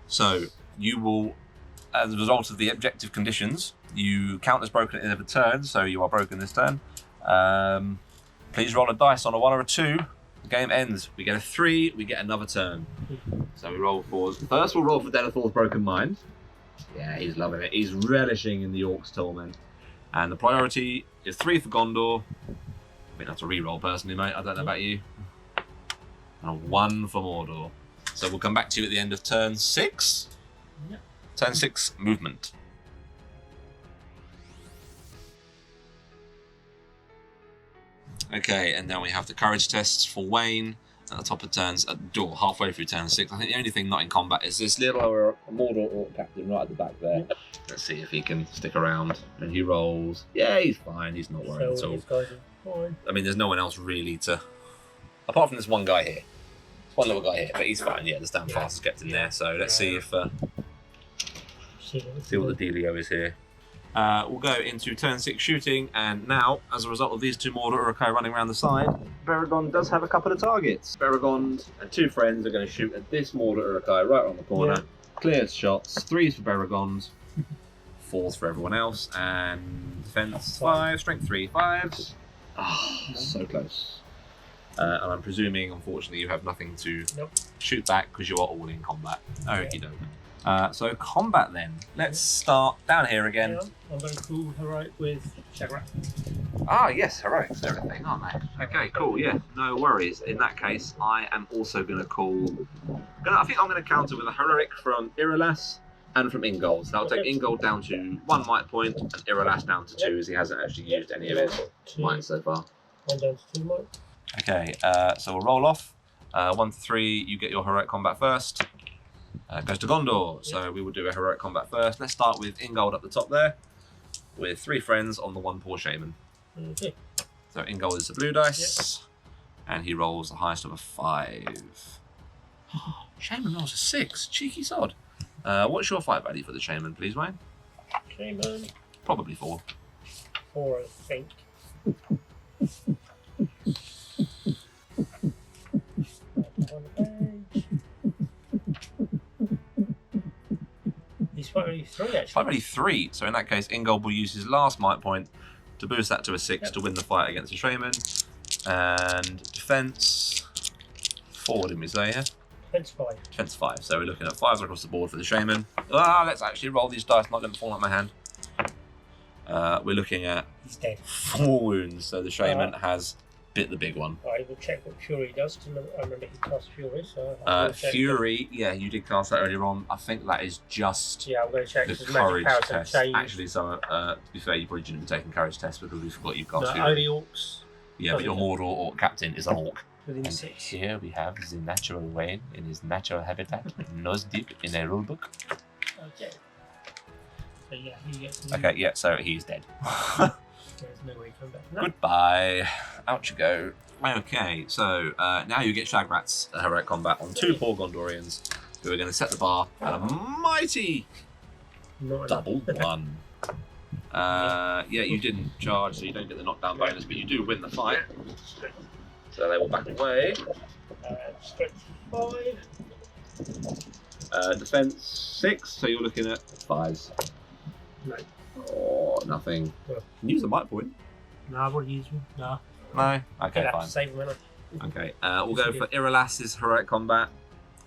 Speaker 1: So you will, as a result of the objective conditions, you count as broken at the end of a turn, so you are broken this turn. Please roll a dice on a 1 or a 2. The game ends. We get a 3, we get another turn. So we roll for... First we'll roll for Denethor's Broken Mind. Yeah, he's loving it. He's relishing in the Orc's torment. And the priority is 3 for Gondor. I think that's a re-roll personally, mate. I don't know about you. And a 1 for Mordor. So we'll come back to you at the end of turn 6.
Speaker 2: Yeah.
Speaker 1: Turn 6, movement. Okay, and then we have the courage tests for Wayne at the top of turns, halfway through turn 6. I think the only thing not in combat is this little Mordor Orc captain right at the back there. Yep. Let's see if he can stick around. And he rolls. Yeah, he's fine. He's not worried at all.
Speaker 2: These guys are fine.
Speaker 1: I mean, there's no one else really to... Apart from this one guy here. One little guy here, but he's fine. Yeah, the stand fast is kept in there. So let's see if... see what the dealio is here. We'll go into turn 6 shooting, and now, as a result of these 2 Mordor Urukai running around the side, Beregond does have a couple of targets. Beregond and 2 friends are going to shoot at this Mordor Urukai right on the corner. Yeah. Clears shots, 3s for Beregond, 4s for everyone else, and defense 5, strength 3, 5s. Oh, so close. And I'm presuming, unfortunately, you have nothing to shoot back because you are all in combat. Okie doke. So combat then. Let's start down here again.
Speaker 2: I'm going to call heroic with Shagrat.
Speaker 1: Ah, yes, heroics and everything, aren't they? Okay, cool, yeah, no worries. In that case, I am also going to call... I think I'm going to counter with a heroic from Iralas and from Ungol. So that'll take Ungol down to 1 might point and Iralas down to 2 as he hasn't actually used any of his might so far.
Speaker 2: 1 down to 2 might.
Speaker 1: Okay, so we'll roll off. 1 to 3, you get your heroic combat first. Goes to Gondor, so we will do a heroic combat first. Let's start with Ungol up the top there, with 3 friends on the 1 poor shaman.
Speaker 2: Okay.
Speaker 1: So Ungol is the blue dice, and he rolls the highest of a 5. Shaman rolls a 6, cheeky sod. What's your fight value for the shaman, please, Wayne?
Speaker 2: Shaman?
Speaker 1: Probably 4.
Speaker 2: 4, I think. He's fight value 3 actually.
Speaker 1: Fight value 3, so in that case Ungol will use his last might point to boost that to a 6 to win the fight against the shaman. And defense 4, didn't we say here?
Speaker 2: Defense 5.
Speaker 1: Defense 5, so we're looking at 5s across the board for the shaman. Let's actually roll these dice, not let them fall out of my hand. We're looking at 4 wounds, so the shaman has bit the big one.
Speaker 2: I will check what Fury does. I remember he cast Fury, so
Speaker 1: Fury, yeah, you did cast that earlier on. I think that is just
Speaker 2: I'm going to check
Speaker 1: the courage test. Actually, so to be fair, you probably shouldn't be taking courage test because we forgot you cast Fury.
Speaker 2: Only orcs.
Speaker 1: Yeah, but your Mordor Orc captain is an orc.
Speaker 2: Within
Speaker 1: and
Speaker 2: 6.
Speaker 1: Here we have the natural Wayne in his natural habitat, nose deep in a rulebook.
Speaker 2: Okay. So yeah, he gets.
Speaker 1: Okay, yeah, so he's dead.
Speaker 2: There's no way to come back. No.
Speaker 1: Goodbye. Out you go. Okay, so now you get Shagrat's heroic combat on 2 poor Gondorians who are going to set the bar at a mighty double 1. Yeah, you didn't charge, so you don't get the knockdown bonus, but you do win the fight. So they will back away.
Speaker 2: Strength 5.
Speaker 1: Defense 6, so you're looking at 5s.
Speaker 2: No.
Speaker 1: Oh, nothing.
Speaker 2: Well,
Speaker 1: can you use a might point?
Speaker 2: No, I've already used one. No.
Speaker 1: No? Okay, fine.
Speaker 2: Save them,
Speaker 1: Okay, we'll go for Iralas's heroic combat.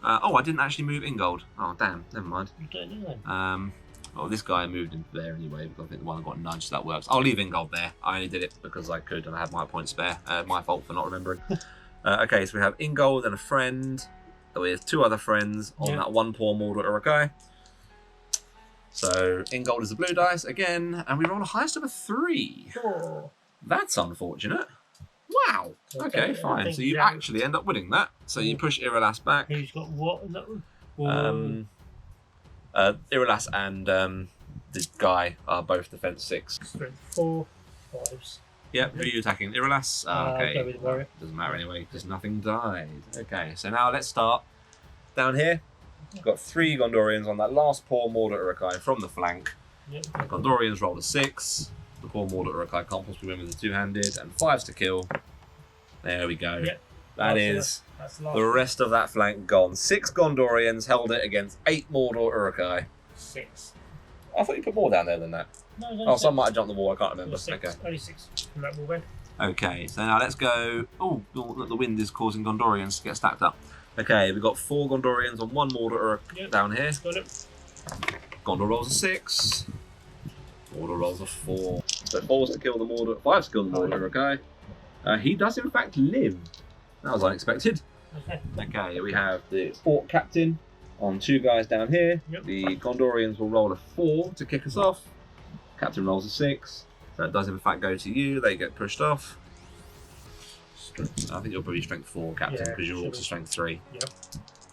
Speaker 1: Oh, I didn't actually move Ingold. Oh, damn. Never mind.
Speaker 2: You don't know then.
Speaker 1: Well, this guy moved into there anyway, because I think the one that got nudged, that works. I'll leave Ingold there. I only did it because I could and I had my point spare. My fault for not remembering. Okay, so we have Ingold and a friend with 2 other friends on that one poor Mordor Urukai. So Ingold is the blue dice again, and we roll a highest of a 3.
Speaker 2: Oh.
Speaker 1: That's unfortunate. Wow. Okay, fine. So you actually end up winning that. So you push Iralas back.
Speaker 2: Who's got what in that one?
Speaker 1: Iralas and the guy are both defense 6.
Speaker 2: Strength 4, 5s.
Speaker 1: Yep, who are you attacking? Iralas? Okay.
Speaker 2: I'll go with the warrior.
Speaker 1: Doesn't matter anyway, because nothing died. Okay, so now let's start down here. We've got 3 Gondorians on that last poor Mordor Urukai from the flank.
Speaker 2: Yep.
Speaker 1: The Gondorians rolled a 6. The poor Mordor Urukai can't possibly win with a 2-handed, and 5s to kill. There we go.
Speaker 2: Yep.
Speaker 1: That is
Speaker 2: that's
Speaker 1: the rest of that flank gone. 6 Gondorians held it against 8 Mordor Urukai.
Speaker 2: 6.
Speaker 1: I thought you put more down there than that.
Speaker 2: No,
Speaker 1: oh, some might have jumped the wall, I can't remember.
Speaker 2: 6.
Speaker 1: Okay.
Speaker 2: Only 6 from that wall then.
Speaker 1: Okay, so now let's go. Oh, the wind is causing Gondorians to get stacked up. Okay, we've got 4 Gondorians on 1 Mordor down here.
Speaker 2: Got it.
Speaker 1: Gondor rolls a 6. Mordor rolls a 4. So 4's to kill the Mordor, 5's to kill the Mordor, okay. He does in fact live. That was unexpected. Okay, we have the Orc Captain on 2 guys down here.
Speaker 2: Yep.
Speaker 1: The Gondorians will roll a 4 to kick us off. Captain rolls a 6. So it does in fact go to you. They get pushed off. I think you're probably strength 4, Captain, because you're also strength 3.
Speaker 2: Yep.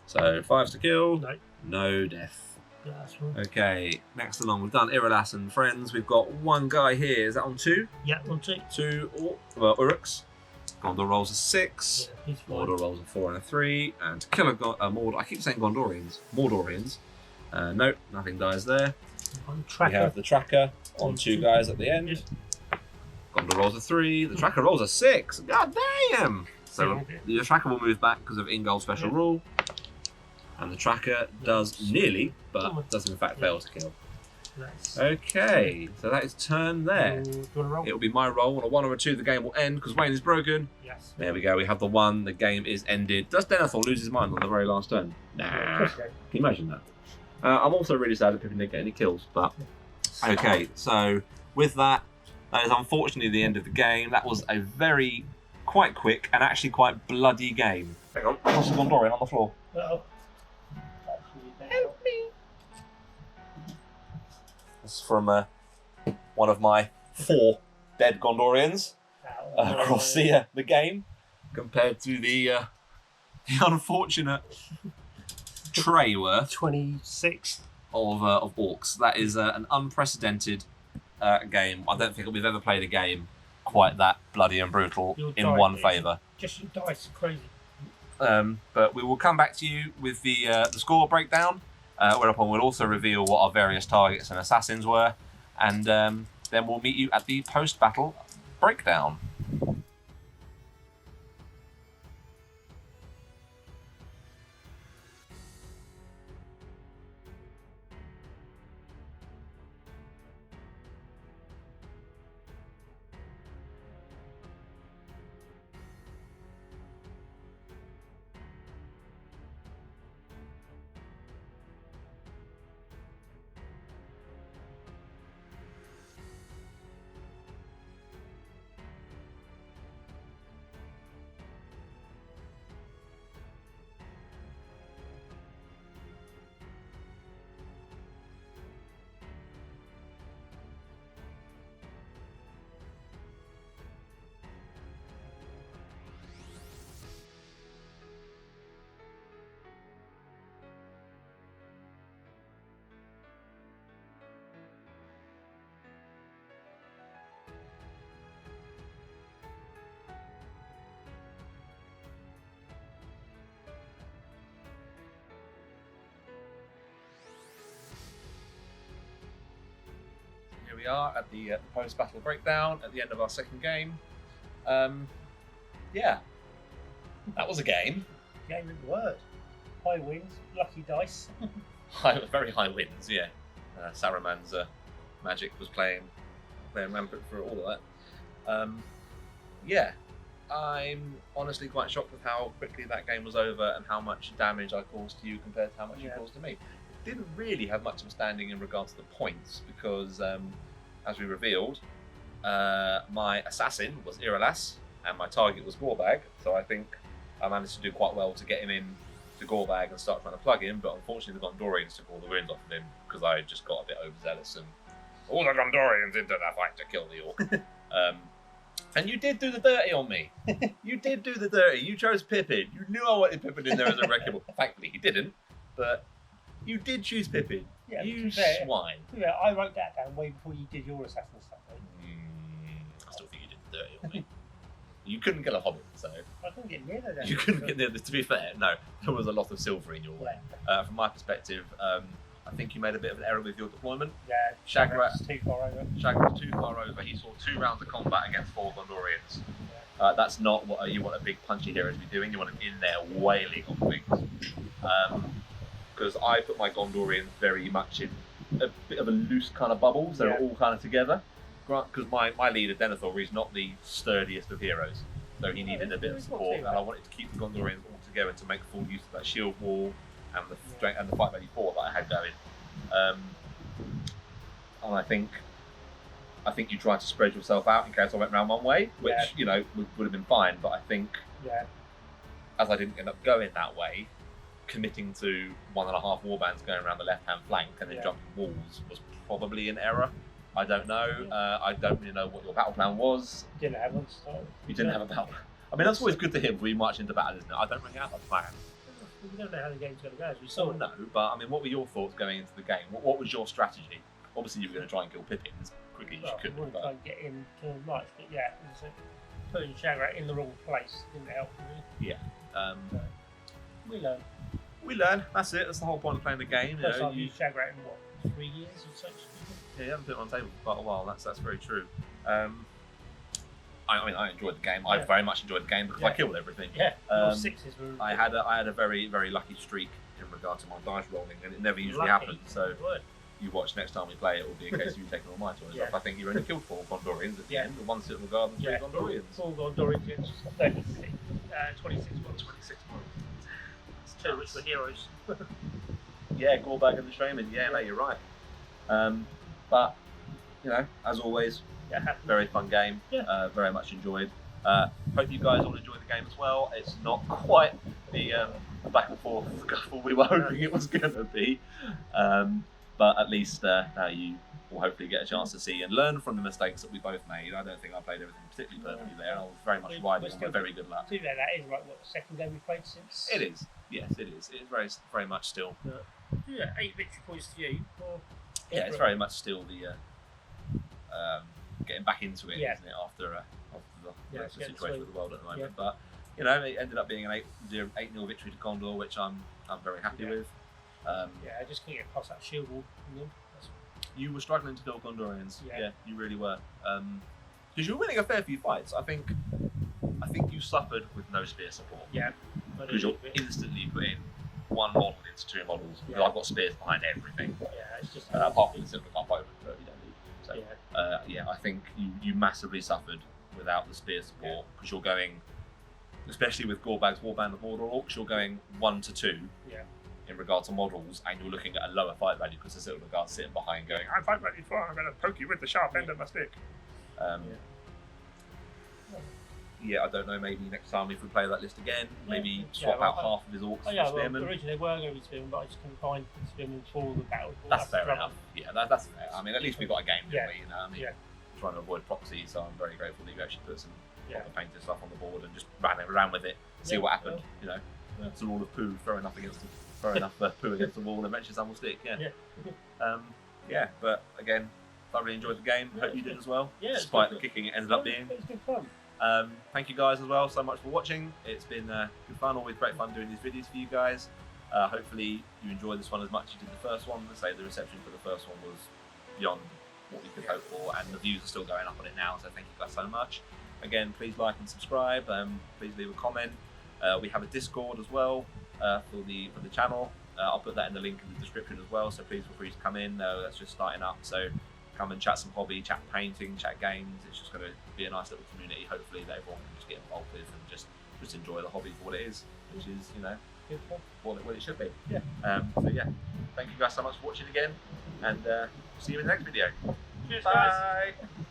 Speaker 1: So 5's to kill.
Speaker 2: No.
Speaker 1: No death.
Speaker 2: Yeah, that's right.
Speaker 1: Okay, next along we've done Iralas and friends. We've got 1 guy here. Is that on 2?
Speaker 2: Yeah, on 2.
Speaker 1: 2 Uruks. Gondor rolls a 6.
Speaker 2: Yeah, he's fine.
Speaker 1: Mordor rolls a 4 and a 3. And to kill a Mordor, I keep saying Gondorians. Mordorians. Nope, nothing dies there. We have the tracker on 2 guys at the end.
Speaker 2: Yes.
Speaker 1: Gondor rolls a 3. The tracker rolls a 6. God damn! So the tracker will move back because of Ingold's special rule. And the tracker does nearly, but does in fact fail to kill.
Speaker 2: Nice.
Speaker 1: Okay, so that is turn there.
Speaker 2: Do you want to roll?
Speaker 1: It will be my roll. On a 1 or a 2, the game will end because Wayne is broken.
Speaker 2: Yes.
Speaker 1: There we go. We have the 1. The game is ended. Does Denethor lose his mind on the very last turn? Nah. Can you imagine that? I'm also really sad that Pippin didn't get any kills, but okay. So with that, that is unfortunately the end of the game. That was a very quite quick and actually quite bloody game. Hang on, what's the Gondorian on the floor?
Speaker 2: Uh-oh.
Speaker 1: Help me! This is from one of my 4 dead Gondorians across the game, compared to the unfortunate tray worth
Speaker 2: 26
Speaker 1: of orcs. That is an unprecedented game. I don't think we've ever played a game quite that bloody and brutal in one favour.
Speaker 2: Just your dice are crazy.
Speaker 1: But we will come back to you with the score breakdown, whereupon we'll also reveal what our various targets and assassins were, and then we'll meet you at the post-battle breakdown. Here we are at the post-battle breakdown at the end of our second game. Yeah, that was a game.
Speaker 2: Game of the word. High wins, lucky dice.
Speaker 1: Very high wins, yeah. Saruman's magic was playing rampant for all of that. Yeah, I'm honestly quite shocked with how quickly that game was over and how much damage I caused to you compared to how much you caused to me. Didn't really have much of a standing in regards to the points because, as we revealed, my assassin was Iralas and my target was Gorbag, so I think I managed to do quite well to get him in to Gorbag and start trying to plug him, but unfortunately the Gondorians took all the wounds off of him because I just got a bit overzealous and all the Gondorians into the fight to kill the orc. And you did do the dirty on me. You did do the dirty. You chose Pippin. You knew I wanted Pippin in there as a wreckable. Thankfully he didn't, but you did choose Pippin.
Speaker 3: Yeah,
Speaker 1: you swine.
Speaker 3: Yeah, I wrote that down way before you did your assassin stuff.
Speaker 1: I still think you did the dirty on me. You couldn't get a hobbit, so
Speaker 3: I couldn't get near that.
Speaker 1: you couldn't get near. To be fair, no, there was a lot of silver in your way. From my perspective, I think you made a bit of an error with your deployment.
Speaker 3: Yeah,
Speaker 1: Shagrat's
Speaker 3: too far over.
Speaker 1: Shagrat's too far over. He saw 2 rounds of combat against 4 Gondorians. That's not what you want a big punchy hero to be doing. You want him in there wailing on things. Because I put my Gondorians very much in a bit of a loose kind of bubbles. They're all kind of together. Because my leader, Denethor, is not the sturdiest of heroes. So he needed a bit of support. And I wanted to keep the Gondorians all together to make full use of that shield wall and the strength and the fight value 4 that I had going. And I think you tried to spread yourself out in case I went round one way, which you know would have been fine. But I think as I didn't end up going that way, committing to 1.5 warbands going around the left-hand flank and then jumping walls was probably an error. I don't know. I don't really know what your battle plan was.
Speaker 3: Didn't have one.
Speaker 1: You didn't have a battle plan. I mean, that's always good to hear when we march into battle, isn't it? I don't really have a plan.
Speaker 3: We don't know how the game's going to go, as we saw.
Speaker 1: No, but I mean, what were your thoughts going into the game? What was your strategy? Obviously, you were going to try and kill Pippin as quickly as you could.
Speaker 3: I wanted to try and get in to Knights, but putting Shagrat in the wrong place didn't help me.
Speaker 1: Yeah.
Speaker 3: We learn.
Speaker 1: We learn. That's it. That's the whole point of playing the game.
Speaker 3: First time I've used Shagrat in what, 3 years or such?
Speaker 1: Yeah, you haven't put it on the table for quite a while. That's very true. I mean, I enjoyed the game. I very much enjoyed the game because I killed everything.
Speaker 3: Yeah, your sixes were.
Speaker 1: I had a very lucky streak in regard to my dice rolling, and it never usually happens. So you watch next time we play, it will be a case of you taking all my toys off. I think you only killed 4 Gondorians at the end, 1 Cirith Ungol and 3 Gondorians.
Speaker 3: 4 Gondorians, 26 ones. 2 which were heroes.
Speaker 1: Yeah, Gorbag and the Shaman. Yeah, no, you're right. But you know, as always, very fun game. Very much enjoyed. Hope you guys all enjoyed the game as well. It's not quite the back and forth scuffle we were hoping it was going to be, but at least now you will hopefully get a chance to see and learn from the mistakes that we both made. I don't think I played everything particularly perfectly there. I was very much riding on my very good luck.
Speaker 3: That is like what, the second game we played since?
Speaker 1: It is. Yes, it is. It is very much still.
Speaker 3: 8 victory points to you.
Speaker 1: Yeah, it's very much still the getting back into it, isn't it? After the situation with the world at the moment, but you know, it ended up being an 8-0 victory to Gondor, which I'm very happy with.
Speaker 3: I just couldn't get past that shield wall.
Speaker 1: You were struggling to kill Gondorians. Yeah, you really were. Because you were winning a fair few fights. I think you suffered with no spear support.
Speaker 3: Yeah.
Speaker 1: Because you're instantly putting 1 model into 2 models. Because I've got spears behind everything.
Speaker 3: Yeah, it's just
Speaker 1: apart from the silver cup over, but you don't need. So I think you massively suffered without the spear support because you're going, especially with Gorbag's Warband of Mordor Orcs, you're going 1 to 2. In regard to models, and you're looking at a lower fight value because the silver guard's sitting behind going, I'm fight value 4, I'm going to poke you with the sharp end of my stick. I don't know, maybe next time if we play that list again, maybe swap out half of his orcs for spearmen.
Speaker 3: Originally they were going to be spearmen, but I just couldn't find spearmen for the battle.
Speaker 1: That's fair enough. Yeah, that's fair. I mean, at least we got a game, didn't we? You know, I mean, trying to avoid proxy, so I'm very grateful that you actually put some proper painted stuff on the board and just ran around with it, see what happened. You know, it's a wall of poo throwing enough poo against the wall, and eventually some will stick. But again, thoroughly enjoyed the game. Hope you did as well. Despite the kicking it ended up being.
Speaker 3: It's been fun.
Speaker 1: Thank you guys as well so much for watching. It's been good fun, always great fun doing these videos for you guys. Hopefully you enjoyed this one as much as you did the first one. Let's say the reception for the first one was beyond what we could hope for, and the views are still going up on it now, so thank you guys so much. Again, please like and subscribe, please leave a comment. We have a Discord as well for the channel. I'll put that in the link in the description as well, so please feel free to come in. That's just starting up, so come and chat some hobby, chat painting, chat games. It's just going to be a nice little community, hopefully, that everyone can just get involved with and just enjoy the hobby for what it is, which is, you know, what it should be.
Speaker 3: Yeah.
Speaker 1: So yeah, thank you guys so much for watching again, and see you in the next video.
Speaker 3: Cheers, guys.
Speaker 1: Bye.